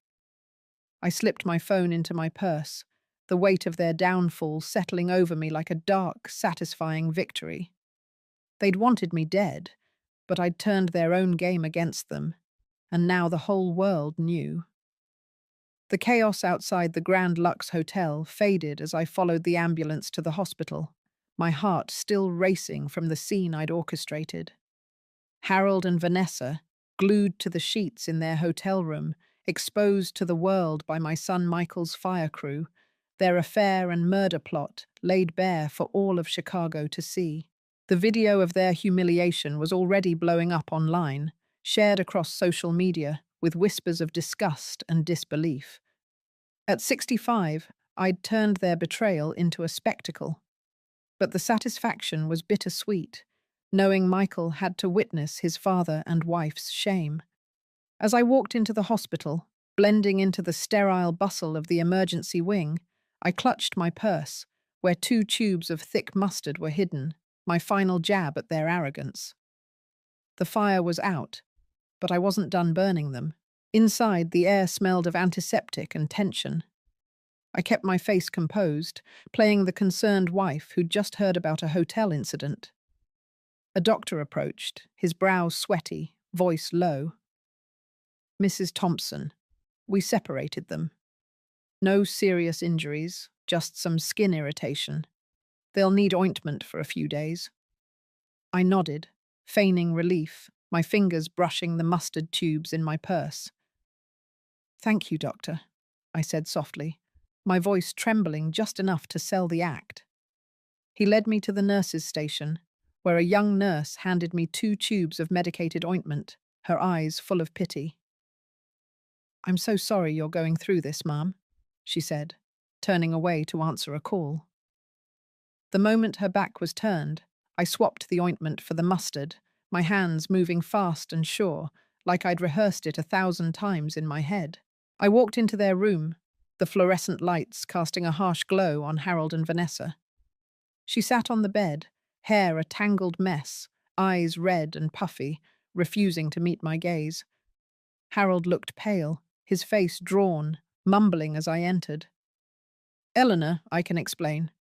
I slipped my phone into my purse, the weight of their downfall settling over me like a dark, satisfying victory. They'd wanted me dead, but I'd turned their own game against them, and now the whole world knew. The chaos outside the Grand Lux Hotel faded as I followed the ambulance to the hospital, my heart still racing from the scene I'd orchestrated. Harold and Vanessa, glued to the sheets in their hotel room, exposed to the world by my son Michael's fire crew, their affair and murder plot laid bare for all of Chicago to see. The video of their humiliation was already blowing up online, shared across social media with whispers of disgust and disbelief. At 65, I'd turned their betrayal into a spectacle. But the satisfaction was bittersweet, knowing Michael had to witness his father and wife's shame. As I walked into the hospital, blending into the sterile bustle of the emergency wing, I clutched my purse, where 2 tubes of thick mustard were hidden, my final jab at their arrogance. The fire was out, but I wasn't done burning them. Inside, the air smelled of antiseptic and tension. I kept my face composed, playing the concerned wife who'd just heard about a hotel incident. A doctor approached, his brow sweaty, voice low. "Mrs. Thompson, we separated them. No serious injuries, just some skin irritation. They'll need ointment for a few days." I nodded, feigning relief, my fingers brushing the mustard tubes in my purse. "Thank you, doctor," I said softly, my voice trembling just enough to sell the act. He led me to the nurse's station, where a young nurse handed me 2 tubes of medicated ointment, her eyes full of pity. "I'm so sorry you're going through this, Ma'am," she said, turning away to answer a call. The moment her back was turned, I swapped the ointment for the mustard, my hands moving fast and sure, like I'd rehearsed it 1,000 times in my head. I walked into their room, the fluorescent lights casting a harsh glow on Harold and Vanessa. She sat on the bed, hair a tangled mess, eyes red and puffy, refusing to meet my gaze. Harold looked pale, his face drawn, mumbling as I entered. "Eleanor, I can explain."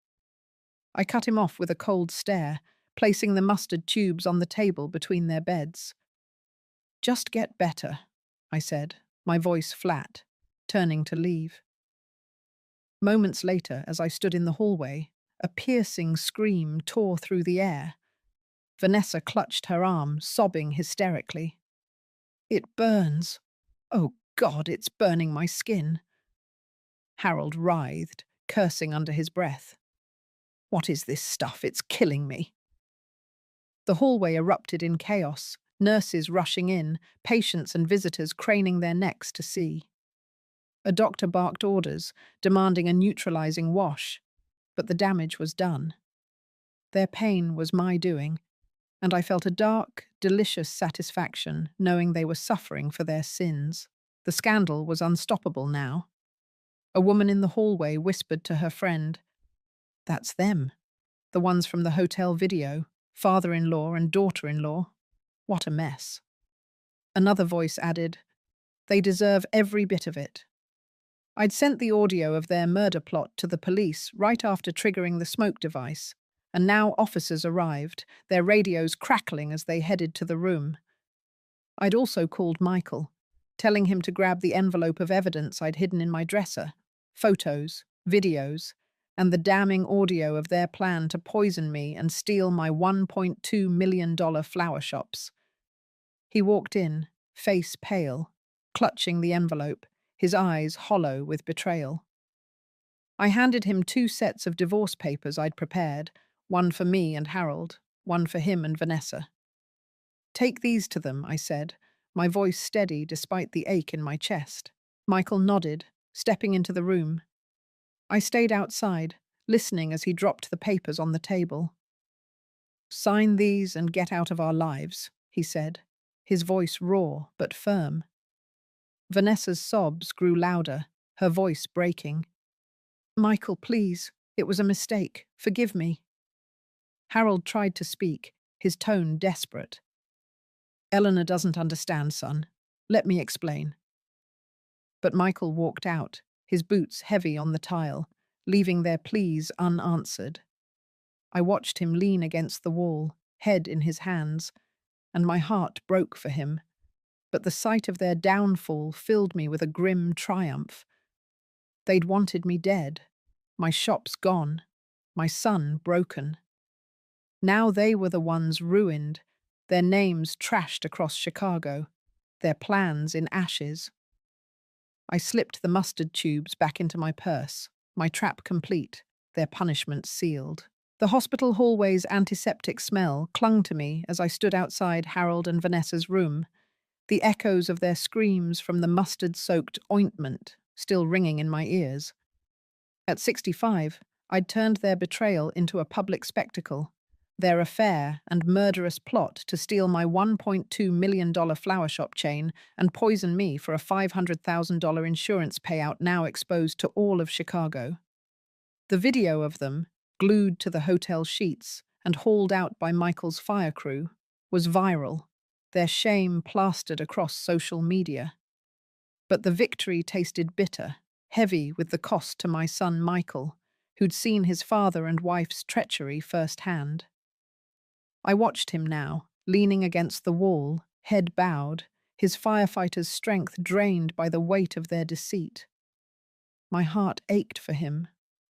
I cut him off with a cold stare, placing the mustard tubes on the table between their beds. "Just get better," I said, my voice flat, turning to leave. Moments later, as I stood in the hallway, a piercing scream tore through the air. Vanessa clutched her arm, sobbing hysterically. "It burns. Oh God, it's burning my skin." Harold writhed, cursing under his breath. "What is this stuff? It's killing me." The hallway erupted in chaos, nurses rushing in, patients and visitors craning their necks to see. A doctor barked orders, demanding a neutralizing wash, but the damage was done. Their pain was my doing, and I felt a dark, delicious satisfaction knowing they were suffering for their sins. The scandal was unstoppable now. A woman in the hallway whispered to her friend, "That's them, the ones from the hotel video, father-in-law and daughter-in-law. What a mess." Another voice added, "They deserve every bit of it." I'd sent the audio of their murder plot to the police right after triggering the smoke device, and now officers arrived, their radios crackling as they headed to the room. I'd also called Michael, telling him to grab the envelope of evidence I'd hidden in my dresser, photos, videos, and the damning audio of their plan to poison me and steal my $1.2 million flower shops. He walked in, face pale, clutching the envelope, his eyes hollow with betrayal. I handed him 2 sets of divorce papers I'd prepared, one for me and Harold, one for him and Vanessa. "Take these to them," I said, my voice steady despite the ache in my chest. Michael nodded, stepping into the room. I stayed outside, listening as he dropped the papers on the table. "Sign these and get out of our lives," he said, his voice raw but firm. Vanessa's sobs grew louder, her voice breaking. "Michael, please. It was a mistake. Forgive me." Harold tried to speak, his tone desperate. "Eleanor doesn't understand, son. Let me explain." But Michael walked out, his boots heavy on the tile, leaving their pleas unanswered. I watched him lean against the wall, head in his hands, and my heart broke for him. But the sight of their downfall filled me with a grim triumph. They'd wanted me dead, my shops gone, my son broken. Now they were the ones ruined, their names trashed across Chicago, their plans in ashes. I slipped the mustard tubes back into my purse, my trap complete, their punishment sealed. The hospital hallway's antiseptic smell clung to me as I stood outside Harold and Vanessa's room, the echoes of their screams from the mustard-soaked ointment still ringing in my ears. At 65, I'd turned their betrayal into a public spectacle, their affair and murderous plot to steal my $1.2 million flower shop chain and poison me for a $500,000 insurance payout now exposed to all of Chicago. The video of them, glued to the hotel sheets and hauled out by Michael's fire crew, was viral, their shame plastered across social media. But the victory tasted bitter, heavy with the cost to my son Michael, who'd seen his father and wife's treachery firsthand. I watched him now, leaning against the wall, head bowed, his firefighters' strength drained by the weight of their deceit. My heart ached for him,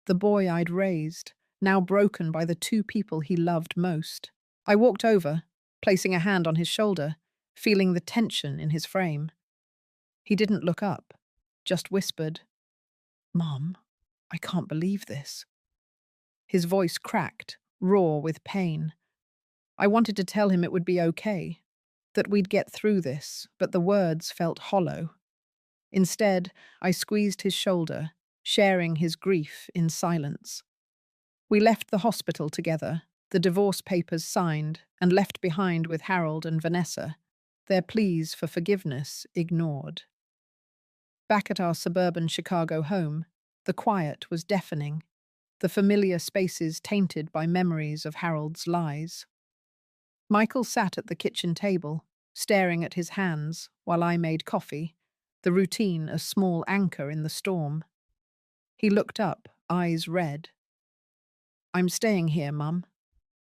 the boy I'd raised, now broken by the 2 people he loved most. I walked over, placing a hand on his shoulder, feeling the tension in his frame. He didn't look up, just whispered, "Mom, I can't believe this." His voice cracked, raw with pain. I wanted to tell him it would be okay, that we'd get through this, but the words felt hollow. Instead, I squeezed his shoulder, sharing his grief in silence. We left the hospital together, the divorce papers signed and left behind with Harold and Vanessa, their pleas for forgiveness ignored. Back at our suburban Chicago home, the quiet was deafening, the familiar spaces tainted by memories of Harold's lies. Michael sat at the kitchen table, staring at his hands while I made coffee, the routine a small anchor in the storm. He looked up, eyes red. "I'm staying here, Mum.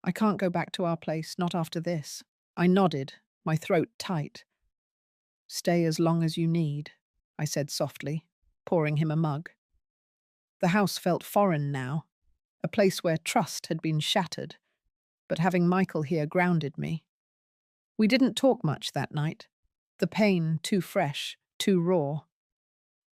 I can't go back to our place, not after this." I nodded, my throat tight. "Stay as long as you need," I said softly, pouring him a mug. The house felt foreign now, a place where trust had been shattered, but having Michael here grounded me. We didn't talk much that night, the pain too fresh, too raw.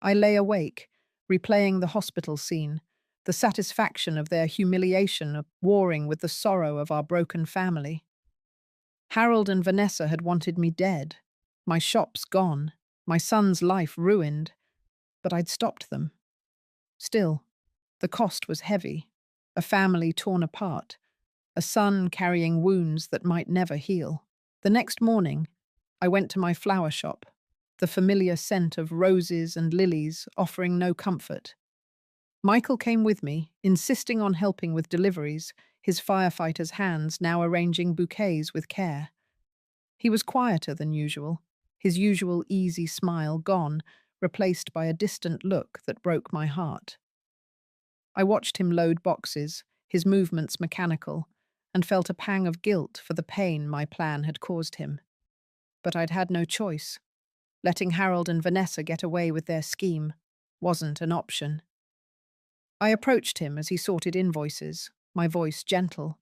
I lay awake, replaying the hospital scene, the satisfaction of their humiliation of warring with the sorrow of our broken family. Harold and Vanessa had wanted me dead, my shops gone, my son's life ruined, but I'd stopped them. Still, the cost was heavy, a family torn apart, a son carrying wounds that might never heal. The next morning, I went to my flower shop, the familiar scent of roses and lilies offering no comfort. Michael came with me, insisting on helping with deliveries, his firefighters' hands now arranging bouquets with care. He was quieter than usual, his usual easy smile gone, replaced by a distant look that broke my heart. I watched him load boxes, his movements mechanical, and felt a pang of guilt for the pain my plan had caused him. But I'd had no choice. Letting Harold and Vanessa get away with their scheme wasn't an option. I approached him as he sorted invoices, my voice gentle.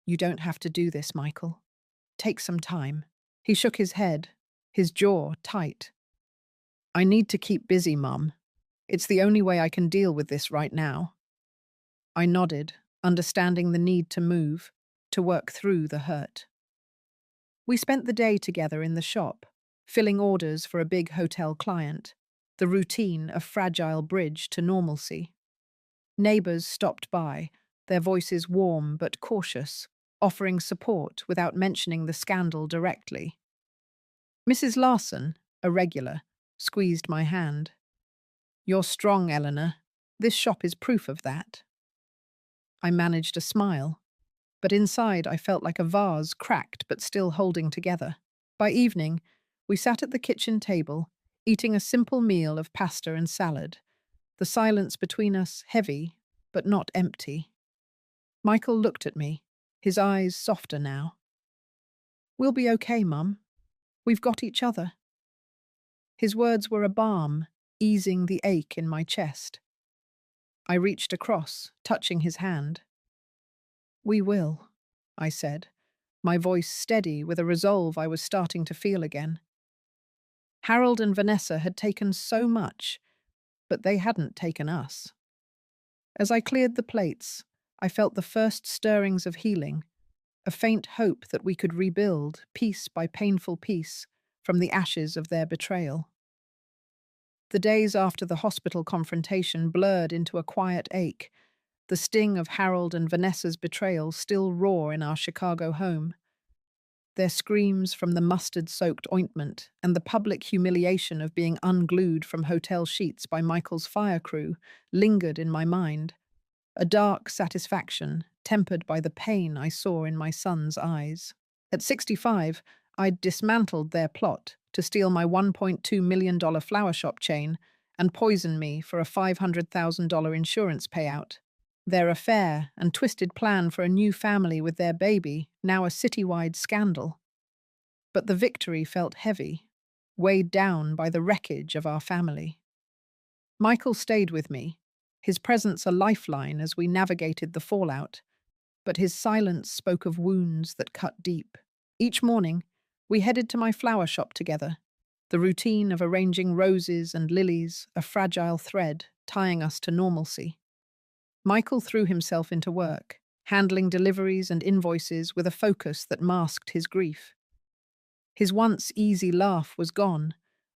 "You don't have to do this, Michael. Take some time." He shook his head, his jaw tight. "I need to keep busy, Mum. It's the only way I can deal with this right now." I nodded, understanding the need to move, to work through the hurt. We spent the day together in the shop, filling orders for a big hotel client, the routine a fragile bridge to normalcy. Neighbors stopped by, their voices warm but cautious, offering support without mentioning the scandal directly. Mrs. Larson, a regular, squeezed my hand. "You're strong, Eleanor. This shop is proof of that." I managed a smile, but inside I felt like a vase cracked but still holding together. By evening, we sat at the kitchen table, eating a simple meal of pasta and salad, the silence between us heavy but not empty. Michael looked at me, his eyes softer now. "We'll be okay, Mum. We've got each other." His words were a balm, easing the ache in my chest. I reached across, touching his hand. "We will," I said, my voice steady with a resolve I was starting to feel again. Harold and Vanessa had taken so much, but they hadn't taken us. As I cleared the plates, I felt the first stirrings of healing, a faint hope that we could rebuild, piece by painful piece, from the ashes of their betrayal. The days after the hospital confrontation blurred into a quiet ache, the sting of Harold and Vanessa's betrayal still raw in our Chicago home. Their screams from the mustard-soaked ointment and the public humiliation of being unglued from hotel sheets by Michael's fire crew lingered in my mind, a dark satisfaction tempered by the pain I saw in my son's eyes. At 65, I'd dismantled their plot to steal my $1.2 million flower shop chain and poison me for a $500,000 insurance payout. Their affair and twisted plan for a new family with their baby, now a citywide scandal. But the victory felt heavy, weighed down by the wreckage of our family. Michael stayed with me, his presence a lifeline as we navigated the fallout, but his silence spoke of wounds that cut deep. Each morning, we headed to my flower shop together, the routine of arranging roses and lilies, a fragile thread tying us to normalcy. Michael threw himself into work, handling deliveries and invoices with a focus that masked his grief. His once easy laugh was gone,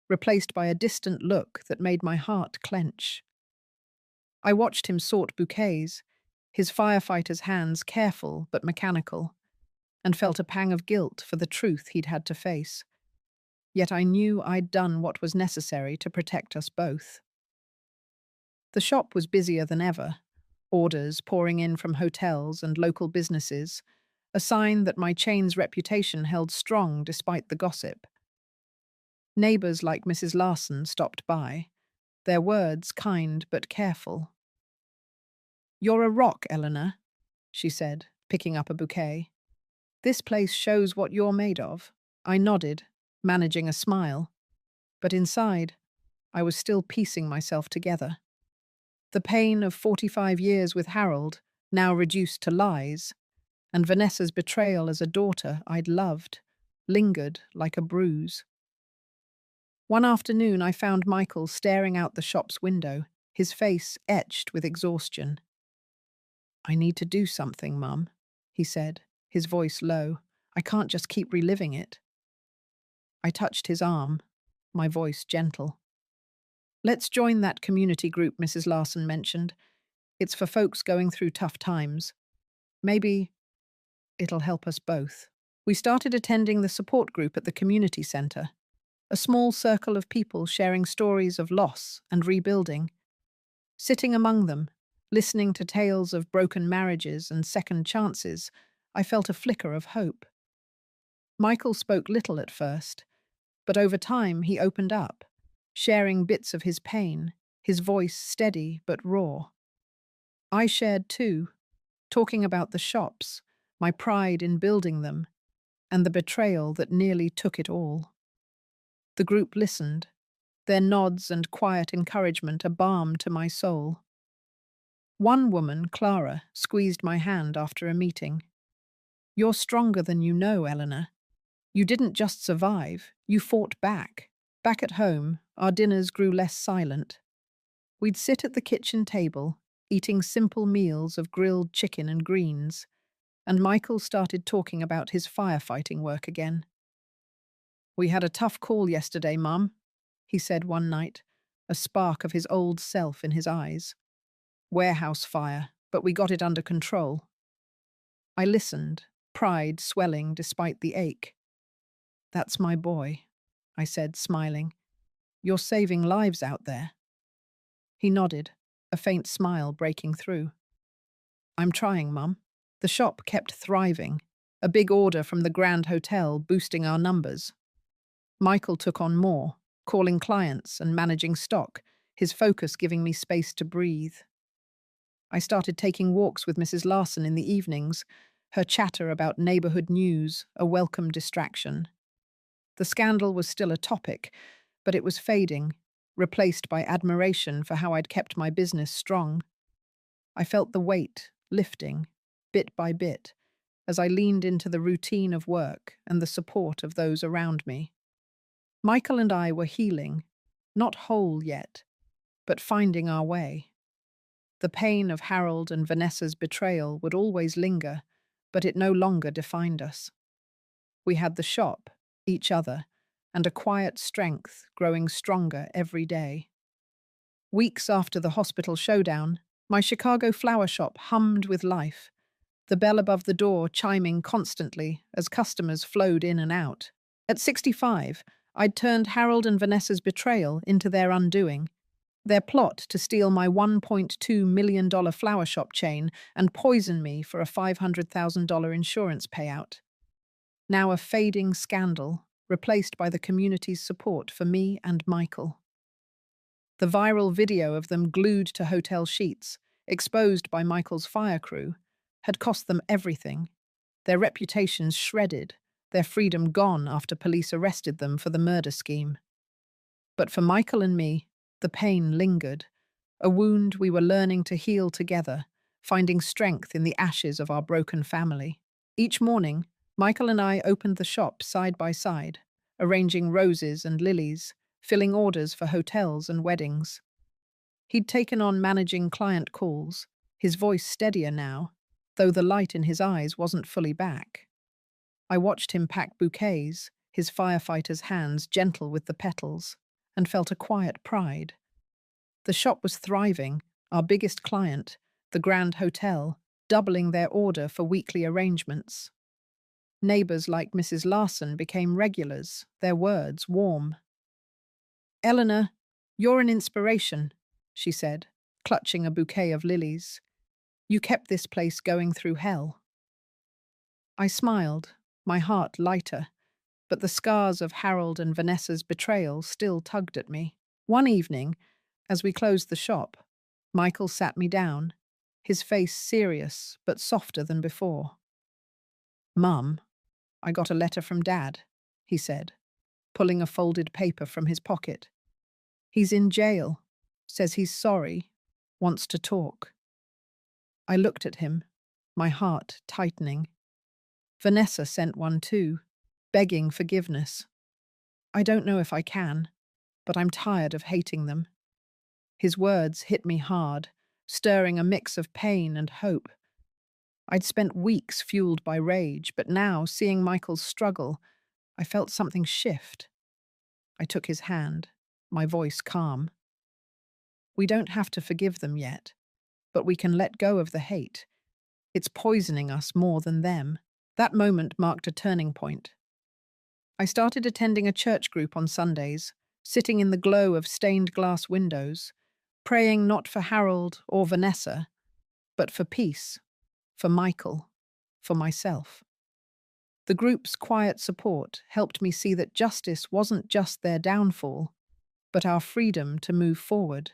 replaced by a distant look that made my heart clench. I watched him sort bouquets, his firefighter's hands careful but mechanical, and felt a pang of guilt for the truth he'd had to face. Yet I knew I'd done what was necessary to protect us both. The shop was busier than ever, orders pouring in from hotels and local businesses, a sign that my chain's reputation held strong despite the gossip. Neighbors like Mrs. Larson stopped by, their words kind but careful. "You're a rock, Eleanor," she said, picking up a bouquet. "This place shows what you're made of." I nodded, managing a smile, but inside, I was still piecing myself together. The pain of 45 years with Harold, now reduced to lies, and Vanessa's betrayal as a daughter I'd loved, lingered like a bruise. One afternoon I found Michael staring out the shop's window, his face etched with exhaustion. "I need to do something, Mum," he said, his voice low. "I can't just keep reliving it." I touched his arm, my voice gentle. "Let's join that community group Mrs. Larson mentioned. It's for folks going through tough times. Maybe it'll help us both." We started attending the support group at the community center, a small circle of people sharing stories of loss and rebuilding. Sitting among them, listening to tales of broken marriages and second chances, I felt a flicker of hope. Michael spoke little at first, but over time he opened up, sharing bits of his pain, his voice steady but raw. I shared too, talking about the shops, my pride in building them, and the betrayal that nearly took it all. The group listened, their nods and quiet encouragement a balm to my soul. One woman, Clara, squeezed my hand after a meeting. "You're stronger than you know, Eleanor. You didn't just survive, you fought back." Back at home, our dinners grew less silent. We'd sit at the kitchen table, eating simple meals of grilled chicken and greens, and Michael started talking about his firefighting work again. "We had a tough call yesterday, Mum," he said one night, a spark of his old self in his eyes. "Warehouse fire, but we got it under control." I listened, pride swelling despite the ache. "That's my boy," I said, smiling. "You're saving lives out there." He nodded, a faint smile breaking through. "I'm trying, Mum." The shop kept thriving, a big order from the Grand Hotel boosting our numbers. Michael took on more, calling clients and managing stock, his focus giving me space to breathe. I started taking walks with Mrs. Larson in the evenings, her chatter about neighborhood news a welcome distraction. The scandal was still a topic, but it was fading, replaced by admiration for how I'd kept my business strong. I felt the weight lifting, bit by bit, as I leaned into the routine of work and the support of those around me. Michael and I were healing, not whole yet, but finding our way. The pain of Harold and Vanessa's betrayal would always linger, but it no longer defined us. We had the shop, each other, and a quiet strength growing stronger every day. Weeks after the hospital showdown, my Chicago flower shop hummed with life, the bell above the door chiming constantly as customers flowed in and out. At 65, I'd turned Harold and Vanessa's betrayal into their undoing. Their plot to steal my $1.2 million flower shop chain and poison me for a $500,000 insurance payout. Now a fading scandal, replaced by the community's support for me and Michael. The viral video of them glued to hotel sheets, exposed by Michael's fire crew, had cost them everything. Their reputations shredded, their freedom gone after police arrested them for the murder scheme. But for Michael and me, the pain lingered, a wound we were learning to heal together, finding strength in the ashes of our broken family. Each morning, Michael and I opened the shop side by side, arranging roses and lilies, filling orders for hotels and weddings. He'd taken on managing client calls, his voice steadier now, though the light in his eyes wasn't fully back. I watched him pack bouquets, his firefighter's hands gentle with the petals, and felt a quiet pride. The shop was thriving, our biggest client, the Grand Hotel, doubling their order for weekly arrangements. Neighbors like Mrs. Larson became regulars, their words warm. "Eleanor, you're an inspiration," she said, clutching a bouquet of lilies. "You kept this place going through hell." I smiled, my heart lighter, but the scars of Harold and Vanessa's betrayal still tugged at me. One evening, as we closed the shop, Michael sat me down, his face serious but softer than before. "Mum, I got a letter from Dad," he said, pulling a folded paper from his pocket. "He's in jail, says he's sorry, wants to talk." I looked at him, my heart tightening. Vanessa sent one too, begging forgiveness. "I don't know if I can, but I'm tired of hating them." His words hit me hard, stirring a mix of pain and hope. I'd spent weeks fueled by rage, but now, seeing Michael's struggle, I felt something shift. I took his hand, my voice calm. "We don't have to forgive them yet, but we can let go of the hate. It's poisoning us more than them." That moment marked a turning point. I started attending a church group on Sundays, sitting in the glow of stained glass windows, praying not for Harold or Vanessa, but for peace, for Michael, for myself. The group's quiet support helped me see that justice wasn't just their downfall, but our freedom to move forward.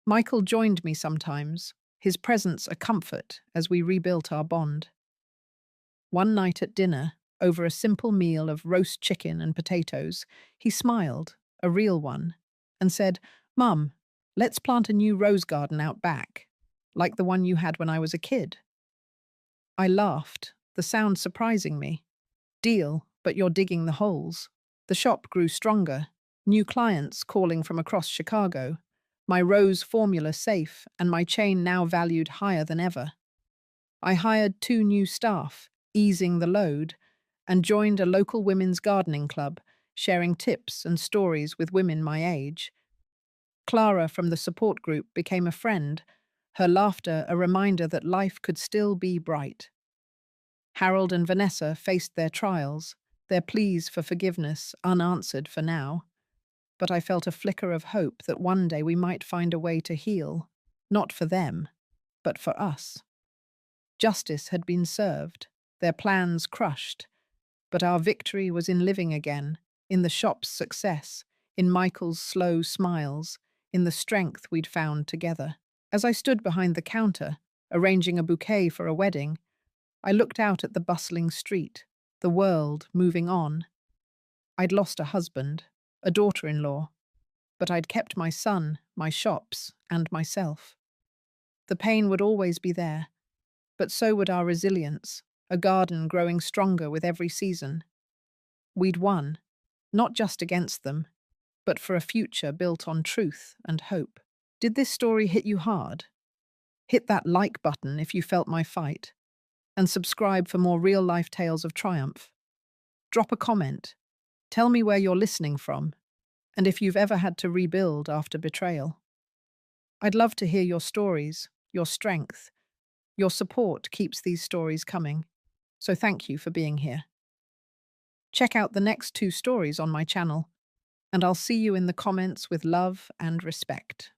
Michael joined me sometimes, his presence a comfort as we rebuilt our bond. One night at dinner, over a simple meal of roast chicken and potatoes, he smiled, a real one, and said, "Mum, let's plant a new rose garden out back, like the one you had when I was a kid." I laughed, the sound surprising me. "Deal, but you're digging the holes." The shop grew stronger, new clients calling from across Chicago, my rose formula safe, and my chain now valued higher than ever. I hired 2 new staff, easing the load, and joined a local women's gardening club, sharing tips and stories with women my age. Clara from the support group became a friend, her laughter a reminder that life could still be bright. Harold and Vanessa faced their trials, their pleas for forgiveness unanswered for now, but I felt a flicker of hope that one day we might find a way to heal, not for them, but for us. Justice had been served, their plans crushed, but our victory was in living again, in the shop's success, in Michael's slow smiles, in the strength we'd found together. As I stood behind the counter, arranging a bouquet for a wedding, I looked out at the bustling street, the world moving on. I'd lost a husband, a daughter-in-law, but I'd kept my son, my shops, and myself. The pain would always be there, but so would our resilience, a garden growing stronger with every season. We'd won, not just against them, but for a future built on truth and hope. Did this story hit you hard? Hit that like button if you felt my fight, and subscribe for more real-life tales of triumph. Drop a comment. Tell me where you're listening from, and if you've ever had to rebuild after betrayal. I'd love to hear your stories, your strength. Your support keeps these stories coming, so thank you for being here. Check out the next 2 stories on my channel, and I'll see you in the comments with love and respect.